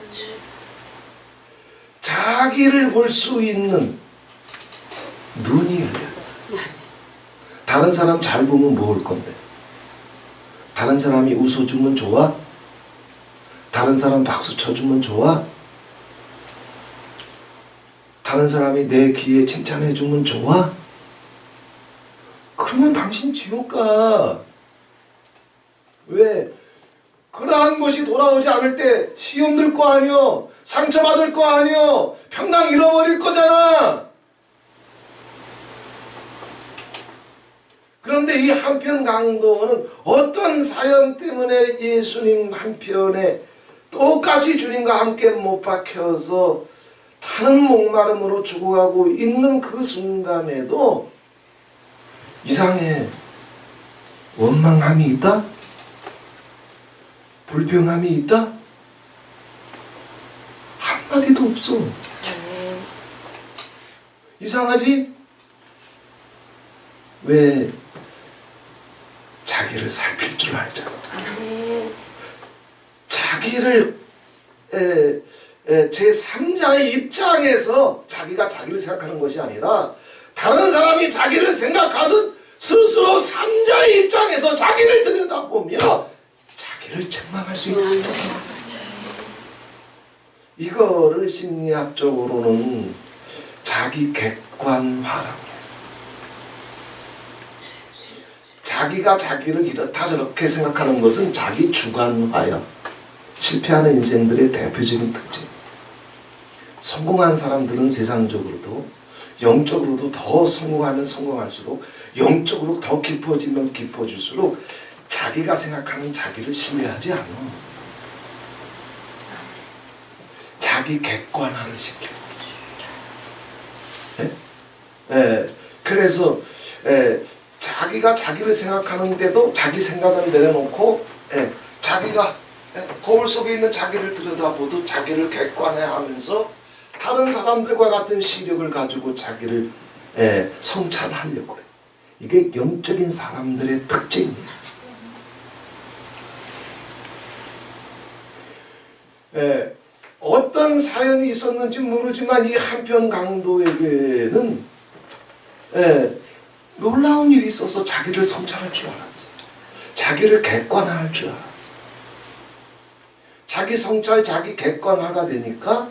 자기를 볼 수 있는 눈이 열렸어. 다른 사람 잘 보면 뭐 올 건데? 다른 사람이 웃어주면 좋아? 다른 사람 박수 쳐주면 좋아? 다른 사람이 내 귀에 칭찬해주면 좋아? 그러면 당신 지옥 가. 왜? 그러한 것이 돌아오지 않을 때 시험 들 거 아니여. 상처받을 거 아니여. 평강 잃어버릴 거잖아. 그런데 이 한편 강도는 어떤 사연 때문에 예수님 한편에 똑같이 주님과 함께 못 박혀서 타는 목마름으로 죽어가고 있는 그 순간에도 이상해. 원망함이 있다? 불평함이 있다? 한마디도 없어. 이상하지? 왜? 자기를 살필 줄 알잖아. 자기를 제3자의 입장에서 자기가 자기를 생각하는 것이 아니라 다른 사람이 자기를 생각하듯 스스로 3자의 입장에서 자기를 들여다보며 자기를 책망할 수 있습니다. 이거를 심리학적으로는 자기 객관화라고. 자기가 자기를 이렇다 저렇게 생각하는 것은 자기 주관화야. 실패하는 인생들의 대표적인 특징. 성공한 사람들은 세상적으로도 영적으로도 더 성공하면 성공할수록 영적으로 더 깊어지면 깊어질수록 자기가 생각하는 자기를 신뢰하지 않아. 자기 객관화를 시켜. 그래서 자기가 자기를 생각하는데도 자기 생각은 내려놓고 자기가 거울 속에 있는 자기를 들여다보도 자기를 객관화하면서 다른 사람들과 같은 시력을 가지고 자기를 성찰하려고 그래. 이게 영적인 사람들의 특징이야. 어떤 사연이 있었는지 모르지만 이 한편 강도에게는 놀라운 일이 있어서 자기를 성찰할 줄 알았어. 자기를 객관화할 줄 알았어. 자기 성찰, 자기 객관화가 되니까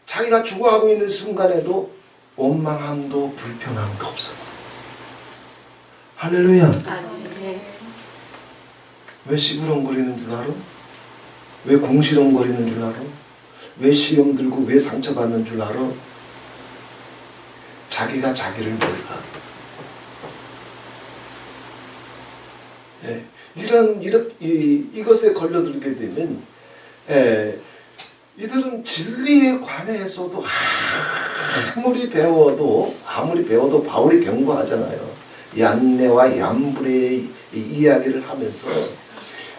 자기가 죽어가고 있는 순간에도 원망함도 불평함도 없었어요. 할렐루야. 아멘. 왜 시부렁거리는 줄 알아? 왜 공시렁거리는 줄 알아? 왜 시험 들고 왜 상처받는 줄 알아? 자기가 자기를 몰라. 예, 이것에 걸려들게 되면 이들은 진리에 관해서도 아무리 배워도 바울이 경고하잖아요. 얀네와 얀불의 이야기를 하면서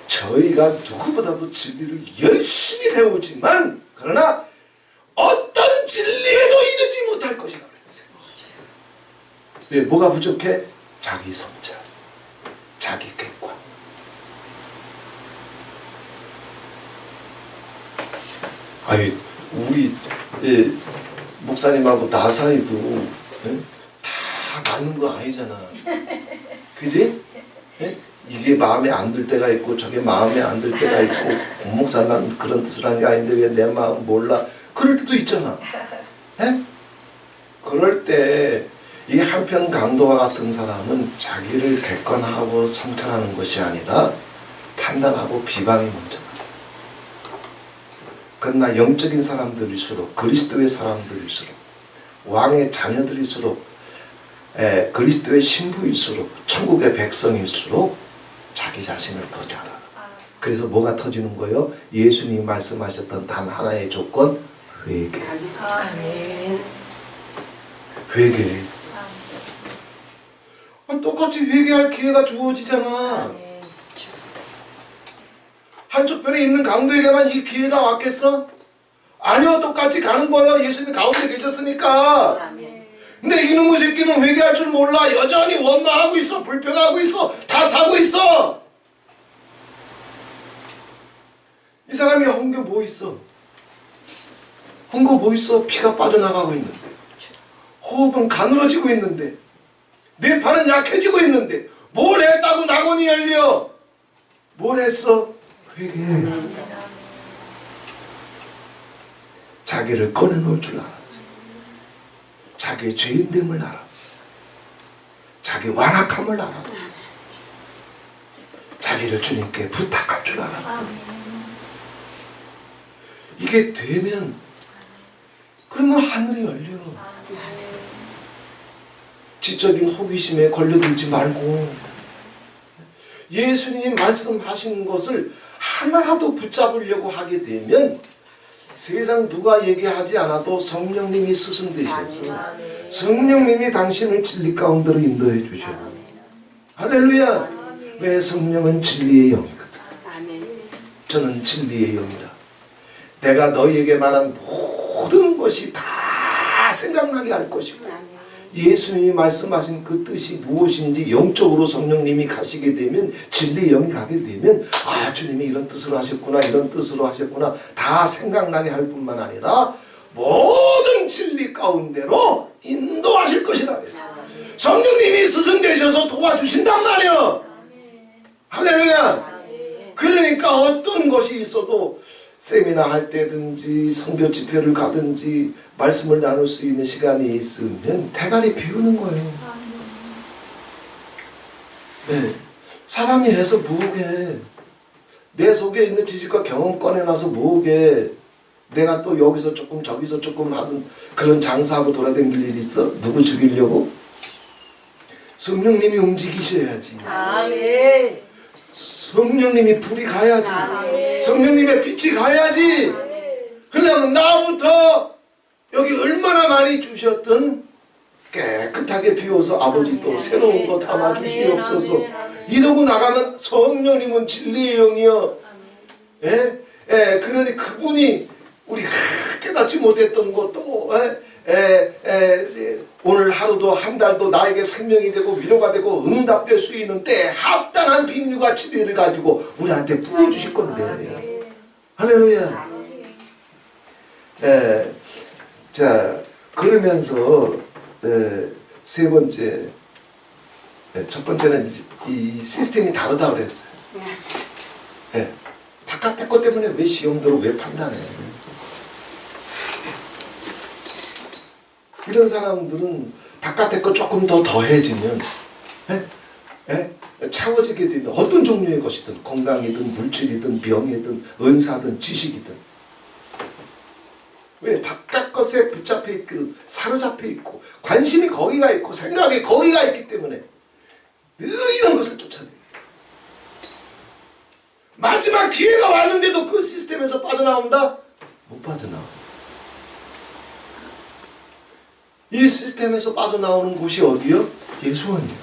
저희가 누구보다도 진리를 열심히 배우지만 그러나 어떤 진리에도 이르지 못할 것이라 그랬어요. 왜? 뭐가 부족해? 자기 성찰, 자기 객관. 아니 우리 목사님하고 나 사이도 다 맞는 거 아니잖아. 그지? 이게 마음에 안 들 때가 있고 저게 마음에 안 들 때가 있고 목사 난 그런 뜻을 한 게 아닌데 왜 내 마음 몰라? 그럴 때도 있잖아. 그럴 때 이 한편 강도와 같은 사람은 자기를 객관하고 성찰하는 것이 아니라 판단하고 비방이 먼저. 그러나 영적인 사람들일수록 그리스도의 사람들일수록 왕의 자녀들일수록 그리스도의 신부일수록 천국의 백성일수록 자기 자신을 더 잘 알아. 그래서 뭐가 터지는 거예요? 예수님이 말씀하셨던 단 하나의 조건, 회개. 아멘. 회개. 똑같이 회개할 기회가 주어지잖아. 아멘. 한쪽 편에 있는 강도에게만 이 기회가 왔겠어? 아니요, 똑같이 가는 거예요. 예수님 가운데 계셨으니까. 아멘. 근데 이놈의 새끼는 회개할 줄 몰라. 여전히 원망하고 있어. 불평하고 있어. 탓하고 있어. 이 사람이 헌거 뭐 있어? 헌거 뭐 있어? 피가 빠져나가고 있는데, 호흡은 가늘어지고 있는데, 내 팔은 약해지고 있는데 뭘 했다고 낙원이 열려? 뭘 했어? 회개해. 자기를 꺼내놓을 줄 알았어. 자기의 죄인됨을 알았어. 자기 완악함을 알았어. 자기를 주님께 부탁할 줄 알았어. 이게 되면 그러면 하늘이 열려. 지적인 호기심에 걸려들지 말고 예수님이 말씀하신 것을 하나라도 붙잡으려고 하게 되면 세상 누가 얘기하지 않아도 성령님이 스승되셔서 성령님이 당신을 진리 가운데로 인도해 주셔요. 할렐루야. 왜? 성령은 진리의 영이거든. 저는 진리의 영이다. 내가 너희에게 말한 모든 것이 다 생각나게 할 것이고 예수님이 말씀하신 그 뜻이 무엇인지 영적으로 성령님이 가시게 되면 진리의 영이 가게 되면 아 주님이 이런 뜻으로 하셨구나 이런 뜻으로 하셨구나 다 생각나게 할 뿐만 아니라 모든 진리 가운데로 인도하실 것이다 그랬어. 성령님이 스승 되셔서 도와주신단 말이야. 할렐루야. 그러니까 어떤 것이 있어도 세미나 할 때든지 선교 집회를 가든지 말씀을 나눌 수 있는 시간이 있으면 대가리 비우는 거예요. 네. 사람이 해서 뭐게? 내 속에 있는 지식과 경험 꺼내놔서 뭐게? 내가 또 여기서 조금 저기서 조금 하던 그런 장사하고 돌아다닐 일 있어? 누구 죽이려고? 성령님이 움직이셔야지. 아멘. 성령님이 불이 가야지. 아멘. 성령님의 빛이 가야지. 그러려면 나부터 여기 얼마나 많이 주셨던 깨끗하게 비워서 아버지 또 새로운 것 담아 주시옵소서. 이러고 나가면 성령님은 진리의 영이여. 예? 예, 그러니 그분이 우리가 깨닫지 못했던 것도 오늘 하루도 한 달도 나에게 생명이 되고 위로가 되고 응답될 수 있는 때 합당한 빈유가 진리를 가지고 우리한테 부어주실 건데. 할렐루야. 자 그러면서 세 번째, 첫 번째는 이 시스템이 다르다 그랬어요. 바깥의 것 때문에 왜 시험대로 왜 판단해? 이런 사람들은 바깥에 거 조금 더 더해지면 차워지게 되면 어떤 종류의 것이든 건강이든 물질이든 명예든 은사든 지식이든 왜 바깥 것에 붙잡혀 있고 사로잡혀 있고 관심이 거기가 있고 생각이 거기가 있기 때문에 늘 이런 것을 쫓아내요. 마지막 기회가 왔는데도 그 시스템에서 빠져나온다? 못 빠져나와. 이 시스템에서 빠져나오는 곳이 어디요? 예수원이요.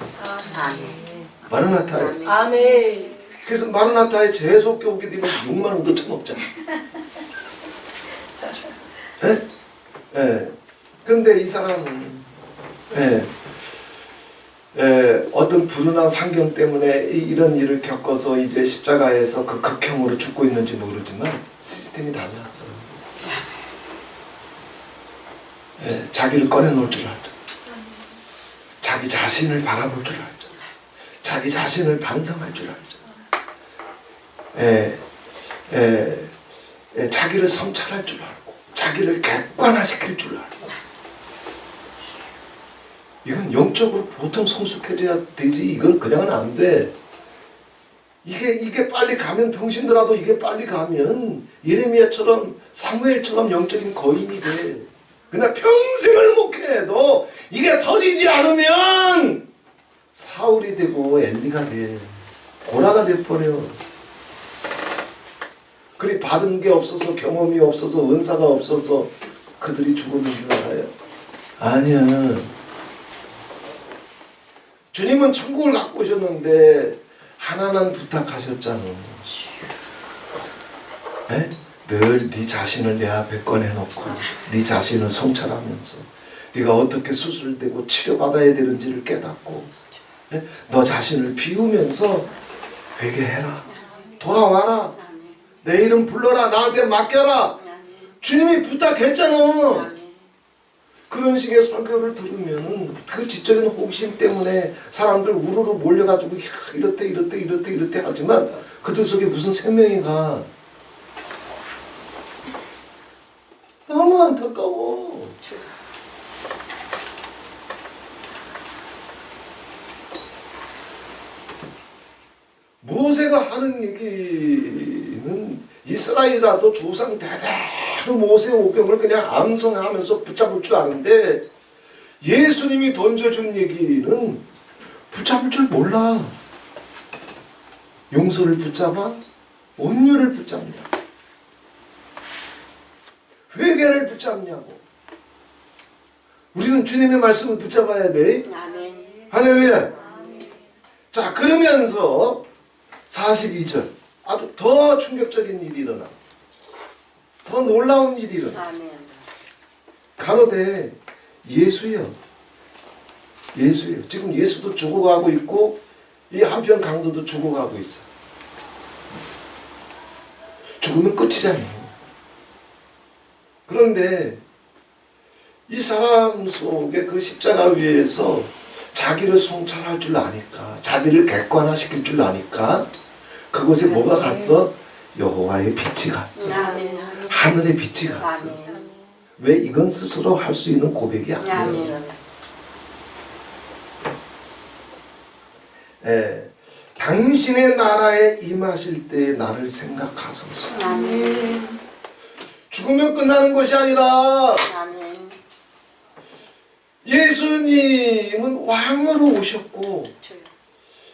아멘. 마르나타예요. 아멘. 그래서 마르나타에 재수없게 오게 되면 6만 원도 처먹잖아. 예? 예. 근데 이 사람은 어떤 불운한 환경 때문에 이런 일을 겪어서 이제 십자가에서 그 극형으로 죽고 있는지 모르지만 시스템이 달랐어요. 자기를 꺼내놓을 줄 알죠. 자기 자신을 바라볼 줄 알죠. 자기 자신을 반성할 줄 알죠. 자기를 성찰할 줄 알고 자기를 객관화시킬 줄 알고 이건 영적으로 보통 성숙해져야 되지 이건 그냥은 안 돼. 이게 빨리 가면 병신들아도 이게 빨리 가면 예레미야처럼 사무엘처럼 영적인 거인이 돼. 그냥 평생을 목회해도 이게 터지지 않으면 사울이 되고 엘리가 돼. 고라가 돼버려. 그리 받은 게 없어서 경험이 없어서 은사가 없어서 그들이 죽었는 줄 알아요? 아니야. 주님은 천국을 갖고 오셨는데 하나만 부탁하셨잖아. 늘 네 자신을 내 앞에 꺼내놓고 네 자신을 성찰하면서 네가 어떻게 수술되고 치료받아야 되는지를 깨닫고 너 자신을 비우면서 회개해라. 돌아와라. 내 이름 불러라. 나한테 맡겨라. 주님이 부탁했잖아. 그런 식의 설교를 들으면 그 지적인 호기심 때문에 사람들 우르르 몰려가지고 이렇대 하지만 그들 속에 무슨 생명이 가. 너무 안타까워. 모세가 하는 얘기는 이스라엘이라도 조상 대대로 모세의 오경을 그냥 암송하면서 붙잡을 줄 아는데 예수님이 던져준 얘기는 붙잡을 줄 몰라. 용서를 붙잡아? 온유를 붙잡냐? 회개를 붙잡냐고. 우리는 주님의 말씀을 붙잡아야 돼. 아멘. 할렐루야. 아멘. 자, 그러면서 42절 아주 더 충격적인 일이 일어나. 더 놀라운 일이 일어나. 아멘. 가로되 예수여. 지금 예수도 죽어가고 있고 이 한편 강도도 죽어가고 있어. 죽으면 끝이잖아요. 그런데 이 사람 속에 그 십자가 위에서 자기를 성찰할 줄 아니까, 자기를 객관화시킬 줄 아니까 그곳에 뭐가 갔어? 여호와의 빛이 갔어. 하늘의 빛이 갔어. 왜? 이건 스스로 할 수 있는 고백이 아니에요. 당신의 나라에 임하실 때 나를 생각하소서. 죽으면 끝나는 것이 아니라 예수님은 왕으로 오셨고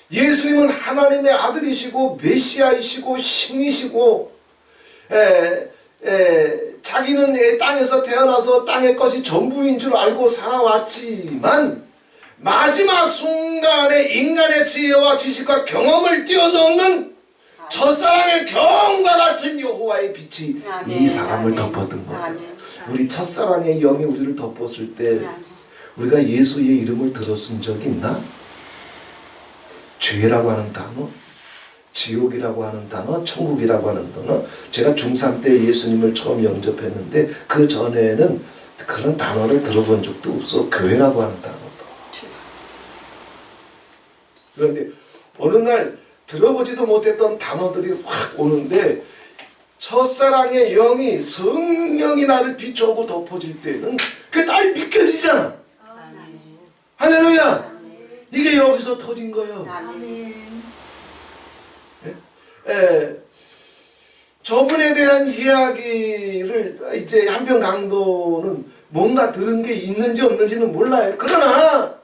예수님은 하나님의 아들이시고 메시아이시고 신이시고 자기는 이 땅에서 태어나서 땅의 것이 전부인 줄 알고 살아왔지만 마지막 순간에 인간의 지혜와 지식과 경험을 뛰어넘는 첫사랑의 경험과 같은 여호와의 빛이 이 사람을 덮었던 거예요. 우리 첫사랑의 영이 우리를 덮었을 때 우리가 예수의 이름을 들었은 적이 있나? 죄라고 하는 단어, 지옥이라고 하는 단어, 천국이라고 하는 단어. 제가 중3 때 예수님을 처음 영접했는데 그 전에는 그런 단어를 들어본 적도 없어. 교회라고 하는 단어도. 그런데 어느 날 들어보지도 못했던 단어들이 확 오는데 첫사랑의 영이 성령이 나를 비추고 덮어질 때는 그게 날 믿겨지잖아. 아멘. 할렐루야. 이게 여기서 터진 거예요. 아멘. 저분에 대한 이야기를 이제 한편 강도는 뭔가 들은 게 있는지 없는지는 몰라요. 그러나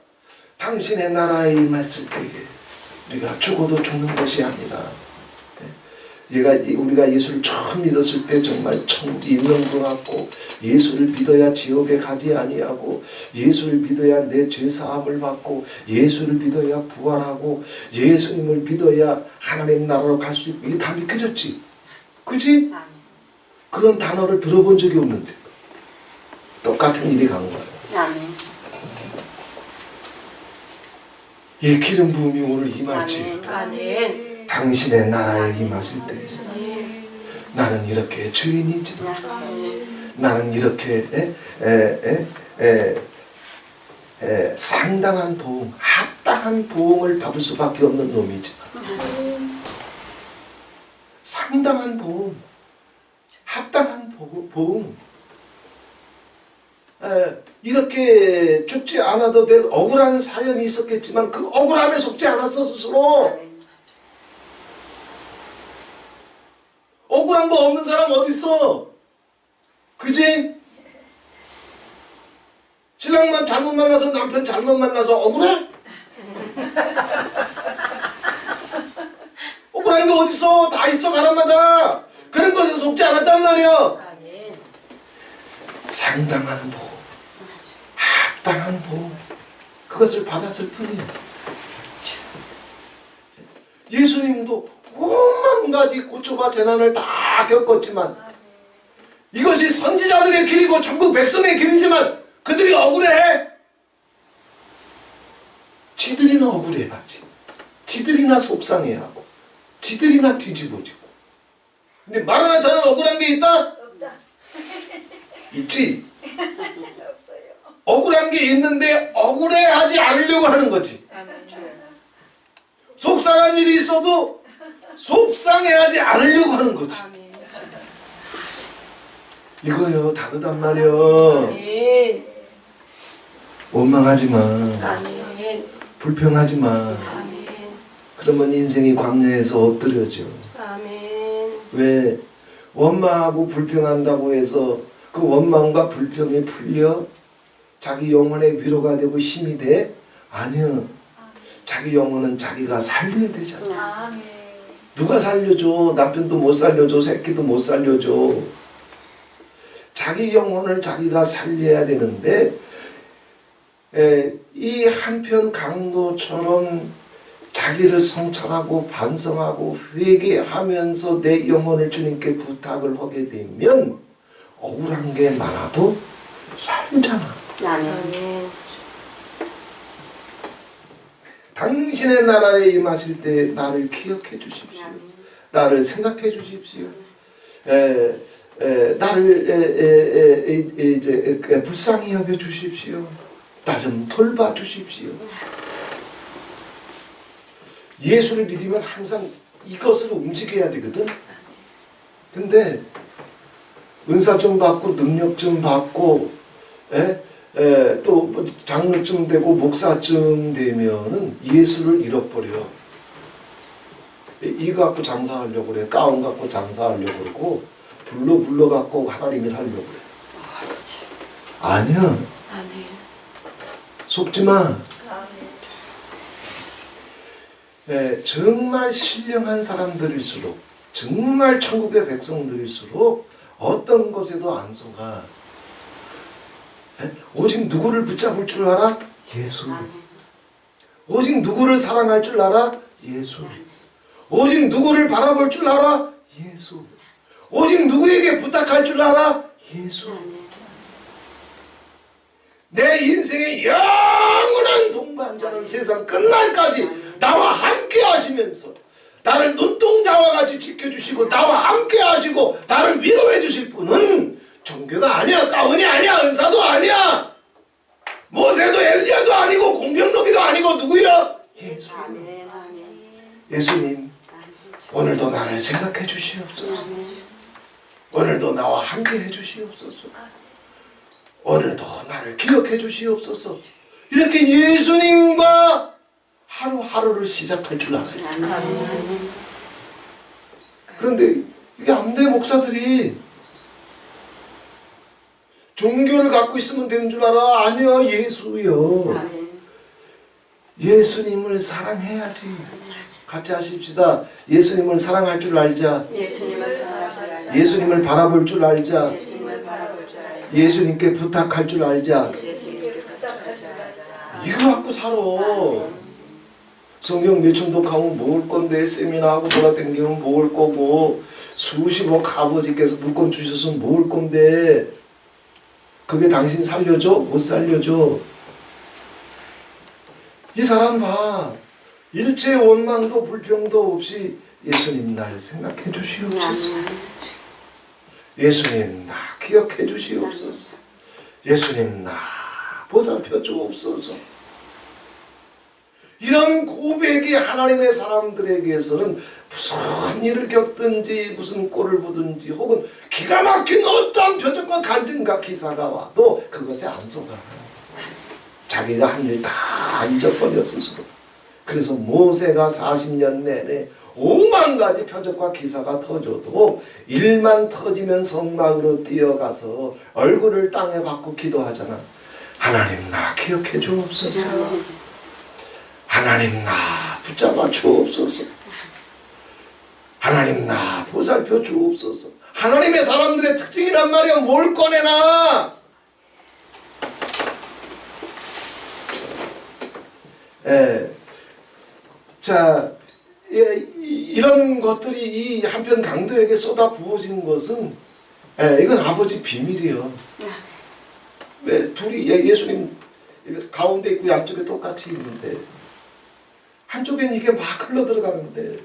당신의 나라에 임했을 때에 우리가 죽어도 죽는 것이 아니라, 우리가 예수를 처음 믿었을 때 정말 천국이 있는 것 같고, 예수를 믿어야 지옥에 가지 아니하고, 예수를 믿어야 내 죄 사함을 받고, 예수를 믿어야 부활하고, 예수님을 믿어야 하나님 나라로 갈 수 있고, 이게 다 믿겨졌지. 그지? 아멘. 그런 단어를 들어본 적이 없는데 똑같은 일이 간 거예요. 아멘. 이 기름 부음이 오늘 임할지, 아멘. 당신의 나라에 임하실 때 나는 이렇게 주인이지만, 나는 이렇게 상당한 보험, 합당한 보험을 받을 수밖에 없는 놈이지만, 상당한 보험, 합당한 보험, 이렇게 죽지 않아도 될 억울한 사연이 있었겠지만 그 억울함에 속지 않았어 스스로. 억울한 거 없는 사람 어딨어? 그지? 신랑만 잘못 만나서 남편 잘못 만나서 억울해? 억울한 게 어딨어? 다 있어 사람마다. 그런 것에 속지 않았단 말이야. 아멘. 상당한 보험, 합당한 보험, 그것을 받았을 뿐이에요. 예수님도 오만 가지 고초와 재난을 다 겪었지만, 이것이 선지자들의 길이고 전국 백성의 길이지만 그들이 억울해. 지들이나 억울해하지, 지들이나 속상해하고, 지들이나 뒤집어지고. 근데 마라나타는 억울한 게 있다? 없다. 있지. 없어요. 억울한 게 있는데 억울해하지 않으려고 하는 거지. 아멘. 속상한 일이 있어도 속상해하지 않으려고 하는 거지. 아멘. 이거요 다르단 말이요. 아멘. 원망하지 마. 아멘. 불평하지 마. 아멘. 그러면 인생이 광야에서 엎드려져. 아멘. 왜? 원망하고 불평한다고 해서 그 원망과 불평이 풀려 자기 영혼의 위로가 되고 힘이 돼? 아니요. 자기 영혼은 자기가 살려야 되잖아. 아멘. 누가 살려줘? 남편도 못 살려줘. 새끼도 못 살려줘. 자기 영혼을 자기가 살려야 되는데, 이 한편 강도처럼 자기를 성찰하고 반성하고 회개하면서 내 영혼을 주님께 부탁을 하게 되면 억울한 게 많아도 살잖아. 아멘. 당신의 나라에 임하실 때 나를 기억해 주십시오. 나를 생각해 주십시오. 나를 이제 불쌍히 여겨 주십시오. 나 좀 돌봐 주십시오. 예수를 믿으면 항상 이것으로 움직여야 되거든. 근데 은사 좀 받고 능력 좀 받고 또 장로쯤 되고 목사쯤 되면은 예수를 잃어버려. 이거 갖고 장사하려고 그래. 가운 갖고 장사하려고 그러고 불러 갖고 하나님을 하려고 그래. 아니야. 아멘. 속지 마. 아멘. 정말 신령한 사람들일수록, 정말 천국의 백성들일수록 어떤 것에도 안 속아. 오직 누구를 붙잡을 줄 알아? 예수. 오직 누구를 사랑할 줄 알아? 예수. 오직 누구를 바라볼 줄 알아? 예수. 오직 누구에게 부탁할 줄 알아? 예수. 내 인생의 영원한 동반자는 세상 끝날까지 나와 함께 하시면서 나를 눈동자와 같이 지켜주시고 나와 함께 하시고 나를 위로해 주실 분은 종교가 아니야, 가운이 아니야, 은사도 아니야, 모세도 엘리야도 아니고 공병록이도 아니고 누구야? 예수. 예수님, 오늘도 나를 생각해 주시옵소서. 오늘도 나와 함께 해주시옵소서. 오늘도 나를 기억해 주시옵소서. 이렇게 예수님과 하루하루를 시작할 줄 알아요. 아멘. 그런데 이게 안 돼. 목사들이 종교를 갖고 있으면 되는 줄 알아. 아니요. 예수요. 아멘. 예수님을 사랑해야지. 같이 하십시다. 예수님을 사랑할 줄 알자. 예수님을 사랑할 줄 알자. 예수님을 바라볼 줄 알자. 예수님을 바라볼 줄 알자. 예수님께 부탁할 줄 알자. 예수님께 부탁할 줄 알자. 이거 갖고 살아. 성경 몇천도 가면 모을 건데, 세미나하고 돌아다니면 모을 거고, 수십억 아버지께서 물건 주셔서 모을 건데, 그게 당신 살려줘? 못 살려줘. 이 사람 봐. 일체 원망도 불평도 없이 예수님 날 생각해 주시옵소서. 예수님 나 기억해 주시옵소서. 예수님 나 보살펴 주옵소서. 이런 고백이 하나님의 사람들에게서는 무슨 일을 겪든지 무슨 꼴을 보든지 혹은 기가 막힌 어떤 표적과 간증과 기사가 와도 그것에 안 속아요. 자기가 한 일 다 잊어버려 스스로. 그래서 모세가 40년 내내 5만 가지 표적과 기사가 터져도 일만 터지면 성막으로 뛰어가서 얼굴을 땅에 받고 기도하잖아. 하나님 나 기억해 주옵소서. 하나님 나 붙잡아 주옵소서. 하나님 나 보살펴 주옵소서. 하나님의 사람들의 특징이란 말이야. 뭘 꺼내나. 자, 이런 것들이 이 한편 강도에게 쏟아 부어진 것은 이건 아버지 비밀이에요. 왜 둘이 예수님 가운데 있고 양쪽에 똑같이 있는데 한쪽에는 이게 막 흘러 들어가는데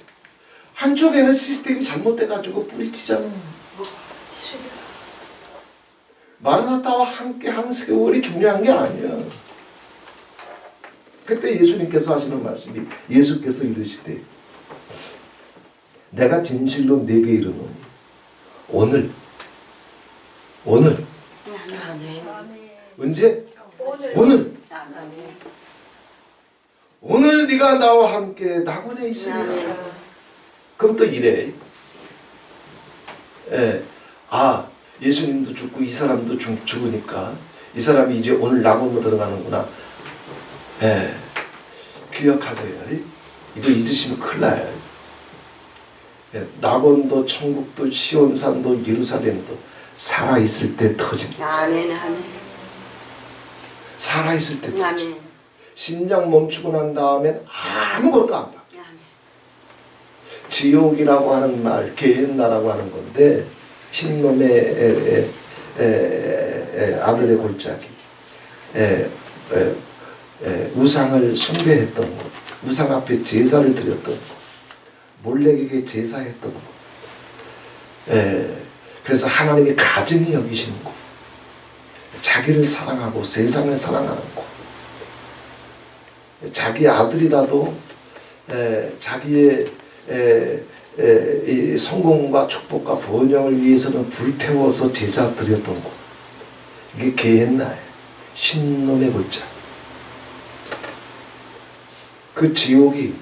한쪽에는 시스템이 잘못돼가지고 뿌리치잖아. 마라나타와 함께 한 세월이 중요한 게 아니야. 그때 예수님께서 하시는 말씀이, 예수께서 이르시되 내가 진실로 네게 이르노니 오늘 아멘. 언제? 오늘 네가 나와 함께 낙원에 있으리라. 그럼 또 이래. 예수님도 죽고 이 사람도 죽으니까 이 사람이 이제 오늘 낙원으로 들어가는구나. 기억하세요. 이거 잊으시면 큰일 나요. 낙원도 천국도 시온산도 예루살렘도 살아있을 때 터집니다. 아멘. 살아있을 때 터집니다. 아멘. 심장 멈추고 난 다음엔 아무것도 안 바뀌어요. 지옥이라고 하는 말, 게헨나라고 하는 건데 흰놈의 아들의 골짜기, 우상을 숭배했던 것, 우상 앞에 제사를 드렸던 것, 몰렉에게 제사했던 것, 그래서 하나님이 가증히 여기시는 것, 자기를 사랑하고 세상을 사랑하는 것, 자기 아들이라도 자기의 이 성공과 축복과 번영을 위해서는 불태워서 제사 드렸던 곳, 이게 게헨나예요. 신놈의 골짜. 그 지옥이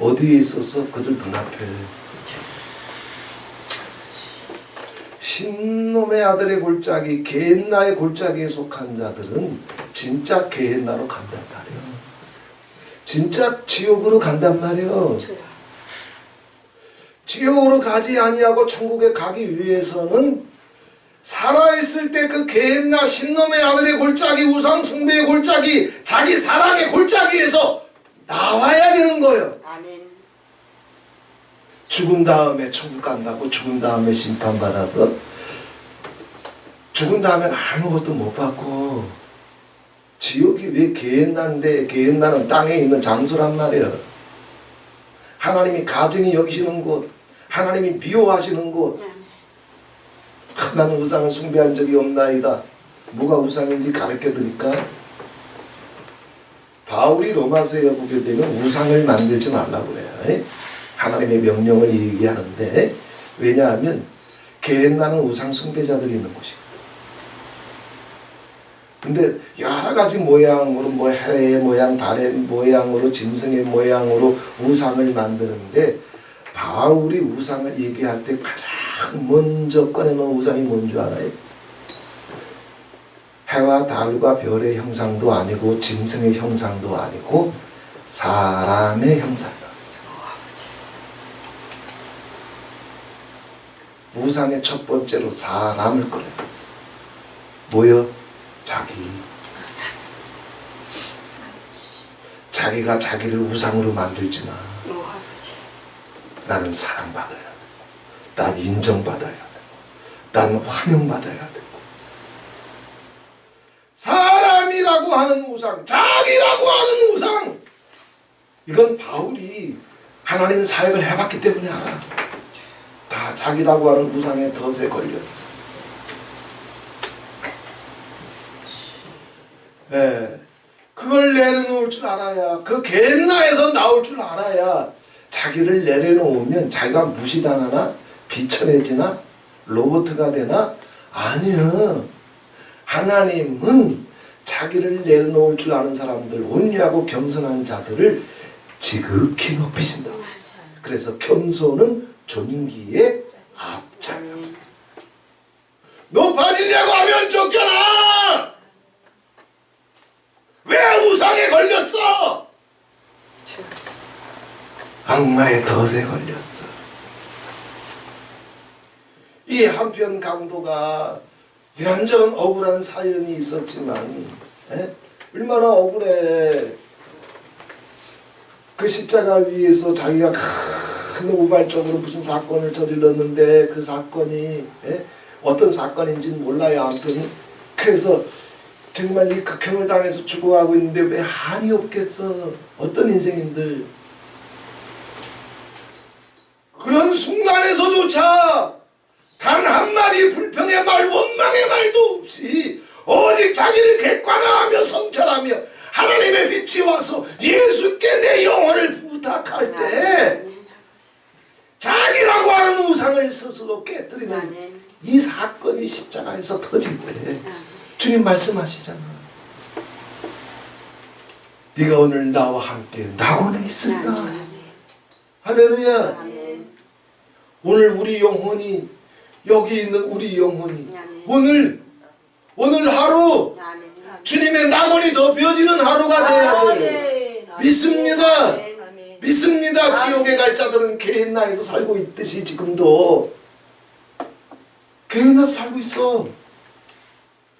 어디에 있어서 그들 눈앞에. 신놈의 아들의 골짜기, 게헨나의 골짜기에 속한 자들은 진짜 게헨나로 간단 말이에요. 진짜 지옥으로 간단 말이에요. 지옥으로 가지 아니하고 천국에 가기 위해서는 살아있을 때 그 게헨나 신놈의 아들의 골짜기, 우상 숭배의 골짜기, 자기 사랑의 골짜기에서 나와야 되는 거예요. 아멘. 죽은 다음에 천국 간다고 죽은 다음에 심판받아서 죽은 다음엔 아무것도 못 받고 지옥이 왜 게헨나인데 게헨나는 땅에 있는 장소란 말이에요. 하나님이 가증히 여기시는 곳, 하나님이 미워하시는 곳. 나는 우상을 숭배한 적이 없나이다. 뭐가 우상인지 가르쳐 드릴까? 바울이 로마서에 보게 되면 우상을 만들지 말라고 그래요. 하나님의 명령을 얘기하는데, 왜냐하면 게엔나는 우상 숭배자들이 있는 곳이거든. 근데 여러 가지 모양으로 뭐 해의 모양, 달의 모양으로, 짐승의 모양으로 우상을 만드는데 바울이 우상을 얘기할 때 가장 먼저 꺼내놓은 우상이 뭔 줄 알아요? 해와 달과 별의 형상도 아니고 짐승의 형상도 아니고 사람의 형상이라고 했어요. 우상의 첫 번째로 사람을 꺼내놨어요. 뭐요? 자기가 자기를 우상으로 만들지 마. 나는 사랑받아야 돼. 난 인정받아야 돼. 난 환영받아야 돼. 사람이라고 하는 우상, 자기라고 하는 우상, 이건 바울이 하나님 사역을 해봤기 때문에 알아. 다 자기라고 하는 우상의 덫에 걸렸어. 네, 그걸 내려놓을 줄 알아야, 그 겟나에서 나올 줄 알아야 자기를 내려놓으면 자기가 무시당하나 비천해지나 로봇가 되나? 아니요. 하나님은 자기를 내려놓을 줄 아는 사람들, 온유하고 겸손한 자들을 지극히 높이신다고. 그래서 겸손은 존귀의 앞장이야. 높아지려고 하면 쫓겨나. 왜 우상에 걸렸어? 악마의 덫에 걸렸어. 이 한편 강도가 이런저런 억울한 사연이 있었지만 얼마나 억울해. 그 십자가 위에서 자기가 큰 우발적으로 무슨 사건을 저질렀는데 그 사건이 어떤 사건인지는 몰라요. 아무튼 그래서 정말 이 극형을 당해서 죽어가고 있는데 왜 한이 없겠어. 어떤 인생인들. 그런 순간에서조차 단 한마디 불평의 말, 원망의 말도 없이 오직 자기를 객관화하며 성찰하며 하나님의 빛이 와서 예수께 내 영혼을 부탁할 때 자기라고 하는 우상을 스스로 깨뜨리는 이 사건이 십자가에서 터질 때 주님 말씀하시잖아. 네가 오늘 나와 함께 낙원에 있으리라. 할렐루야. 오늘 우리 영혼이, 여기 있는 우리 영혼이 오늘 하루 주님의 낙원이 덮여지는 하루가 돼야 돼. 믿습니다. 믿습니다. 지옥에 갈 자들은 게hen나에서 살고 있듯이 지금도 게hen나에서 살고 있어.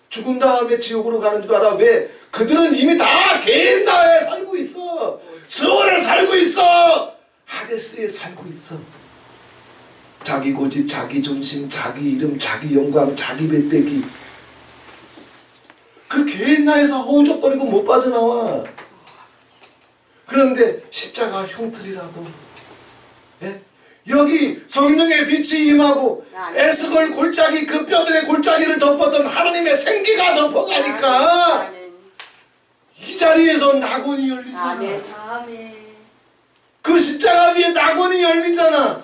죽은 다음에 지옥으로 가는 줄 알아. 왜? 그들은 이미 다 게hen나에 살고 있어. 스월에 살고 있어. 하데스에 살고 있어. 자기 고집, 자기 존심, 자기 이름, 자기 영광, 자기 배때기. 그 게hen나에서 허우적거리고 못 빠져나와. 그런데 십자가 형틀이라도 여기 성령의 빛이 임하고 에스걸 골짜기, 그 뼈들의 골짜기를 덮었던 하나님의 생기가 덮어가니까 이 자리에서 낙원이 열리잖아. 그 십자가 위에 낙원이 열리잖아.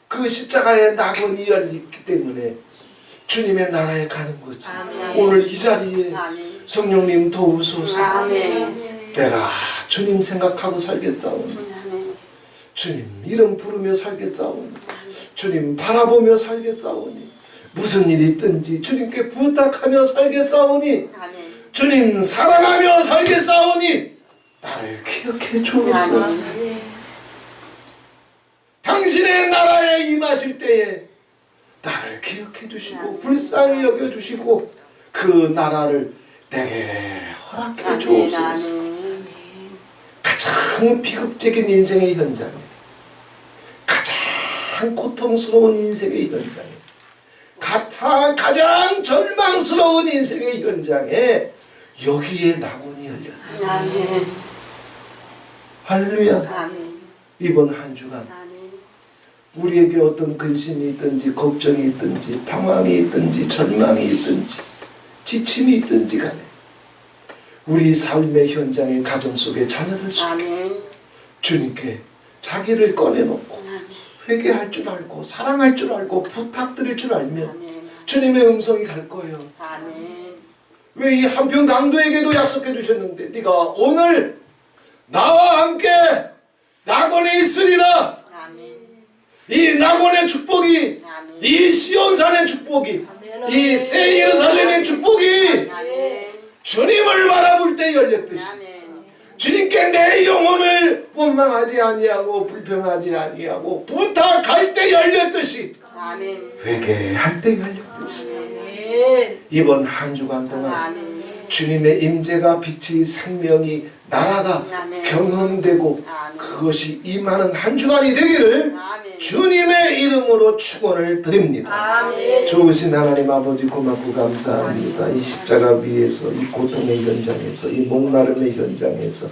그 십자가에 낙원이 열리기 때문에 주님의 나라에 가는 거지. 오늘 이 자리에 성령님 도우소서. 내가 주님 생각하고 살겠사오니, 주님 이름 부르며 살겠사오니, 주님 바라보며 살겠사오니, 무슨 일이 있든지 주님께 부탁하며 살겠사오니, 주님 사랑하며 살겠사오니 나를 기억해 주옵소서. 당신의 나라에 임하실 때에 나를 기억해 주시고 불쌍히 여겨 주시고 그 나라를 내게 허락해 주옵소서. 가장 비극적인 인생의 현장에, 가장 고통스러운 인생의 현장에, 가장 절망스러운 인생의 현장에 여기에 낙원이 열렸어요. 할렐루야. 이번 한 주간 우리에게 어떤 근심이 있든지 걱정이 있든지 방황이 있든지 절망이 있든지 지침이 있든지 간에 우리 삶의 현장의 가정 속에 자녀들 속에 주님께 자기를 꺼내놓고 회개할 줄 알고 사랑할 줄 알고 부탁드릴 줄 알면 아멘. 주님의 음성이 갈 거예요. 아멘. 왜 이 한편 강도에게도 약속해 주셨는데 네가 오늘 나와 함께 낙원에 있으리라. 아멘. 이 낙원의 축복이, 아멘. 이 시온산의 축복이, 이 새 예루살렘의 축복이 아멘. 주님을 바라볼 때 열렸듯이 아멘. 주님께 내 영혼을 원망하지 아니하고 불평하지 아니하고 부탁할 때 열렸듯이 아멘. 회개할 때 열렸듯이 아멘. 이번 한 주간 동안 아멘. 주님의 임재가 빛이 생명이 나라가 아멘. 경험되고 아멘. 그것이 임하는 한 주간이 되기를 아멘. 주님의 이름으로 축원을 드립니다. 아멘. 좋으신 하나님 아버지 고맙고 감사합니다. 이 십자가 위에서 이 고통의 현장에서 이 목마름의 현장에서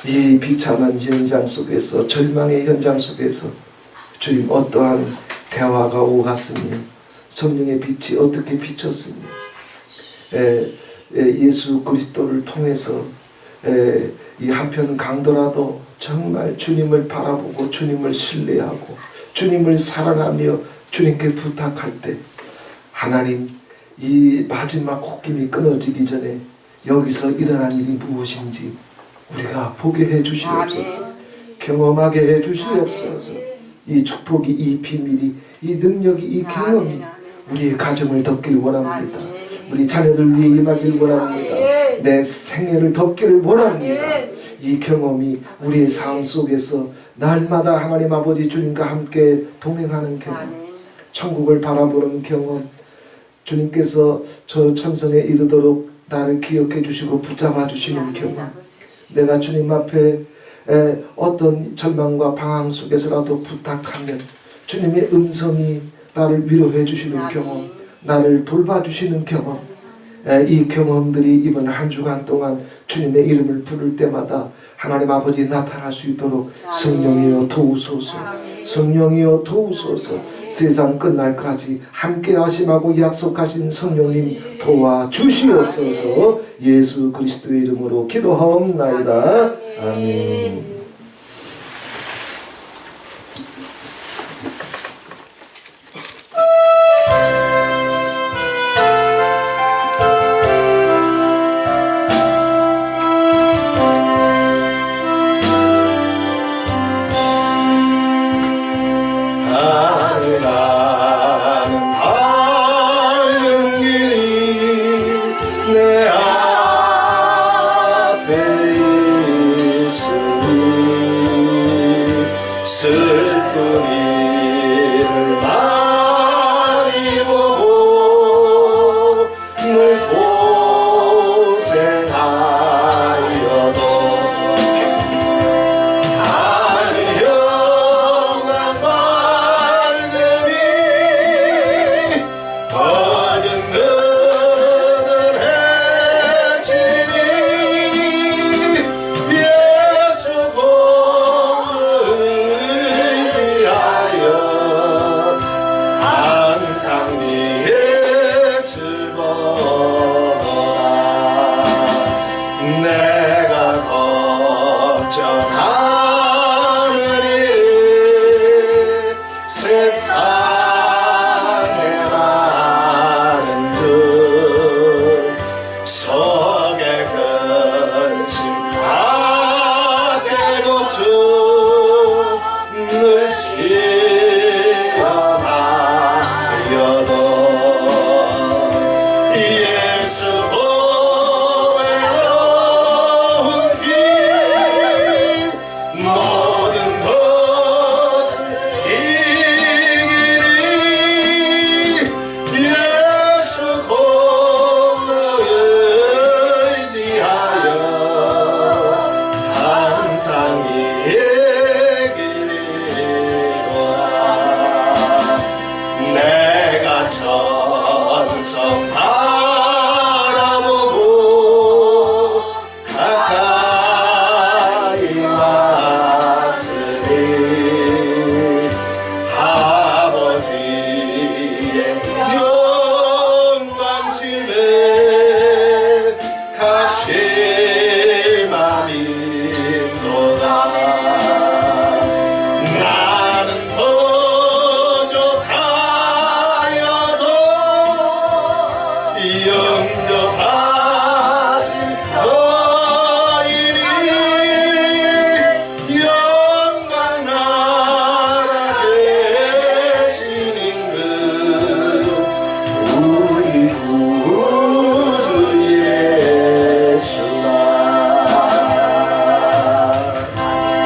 이 비참한 현장 속에서 절망의 현장 속에서 주님 어떠한 대화가 오갔으며 성령의 빛이 어떻게 비쳤으며 예수 그리스도를 통해서 이 한편 강도라도 정말 주님을 바라보고 주님을 신뢰하고 주님을 사랑하며 주님께 부탁할 때 하나님 이 마지막 콧김이 끊어지기 전에 여기서 일어난 일이 무엇인지 우리가 보게 해 주시옵소서. 경험하게 해 주시옵소서. 이 축복이 이 비밀이 이 능력이 이 경험이 우리의 가정을 덮길 원합니다. 우리 자녀들 위해 임하길 원합니다. 내 생애를 덮기를 원합니다. 이 경험이 우리의 삶 속에서 날마다 하나님 아버지 주님과 함께 동행하는 경험, 천국을 바라보는 경험, 주님께서 저 천성에 이르도록 나를 기억해 주시고 붙잡아 주시는 경험, 내가 주님 앞에 어떤 절망과 방황 속에서라도 부탁하면 주님의 음성이 나를 위로해 주시는 경험, 나를 돌봐주시는 경험, 이 경험들이 이번 한 주간 동안 주님의 이름을 부를 때마다 하나님 아버지 나타날 수 있도록 성령이여 도우소서. 성령이여 도우소서. 세상 끝날까지 함께 하심하고 약속하신 성령님 도와주시옵소서. 예수 그리스도의 이름으로 기도하옵나이다. 아멘.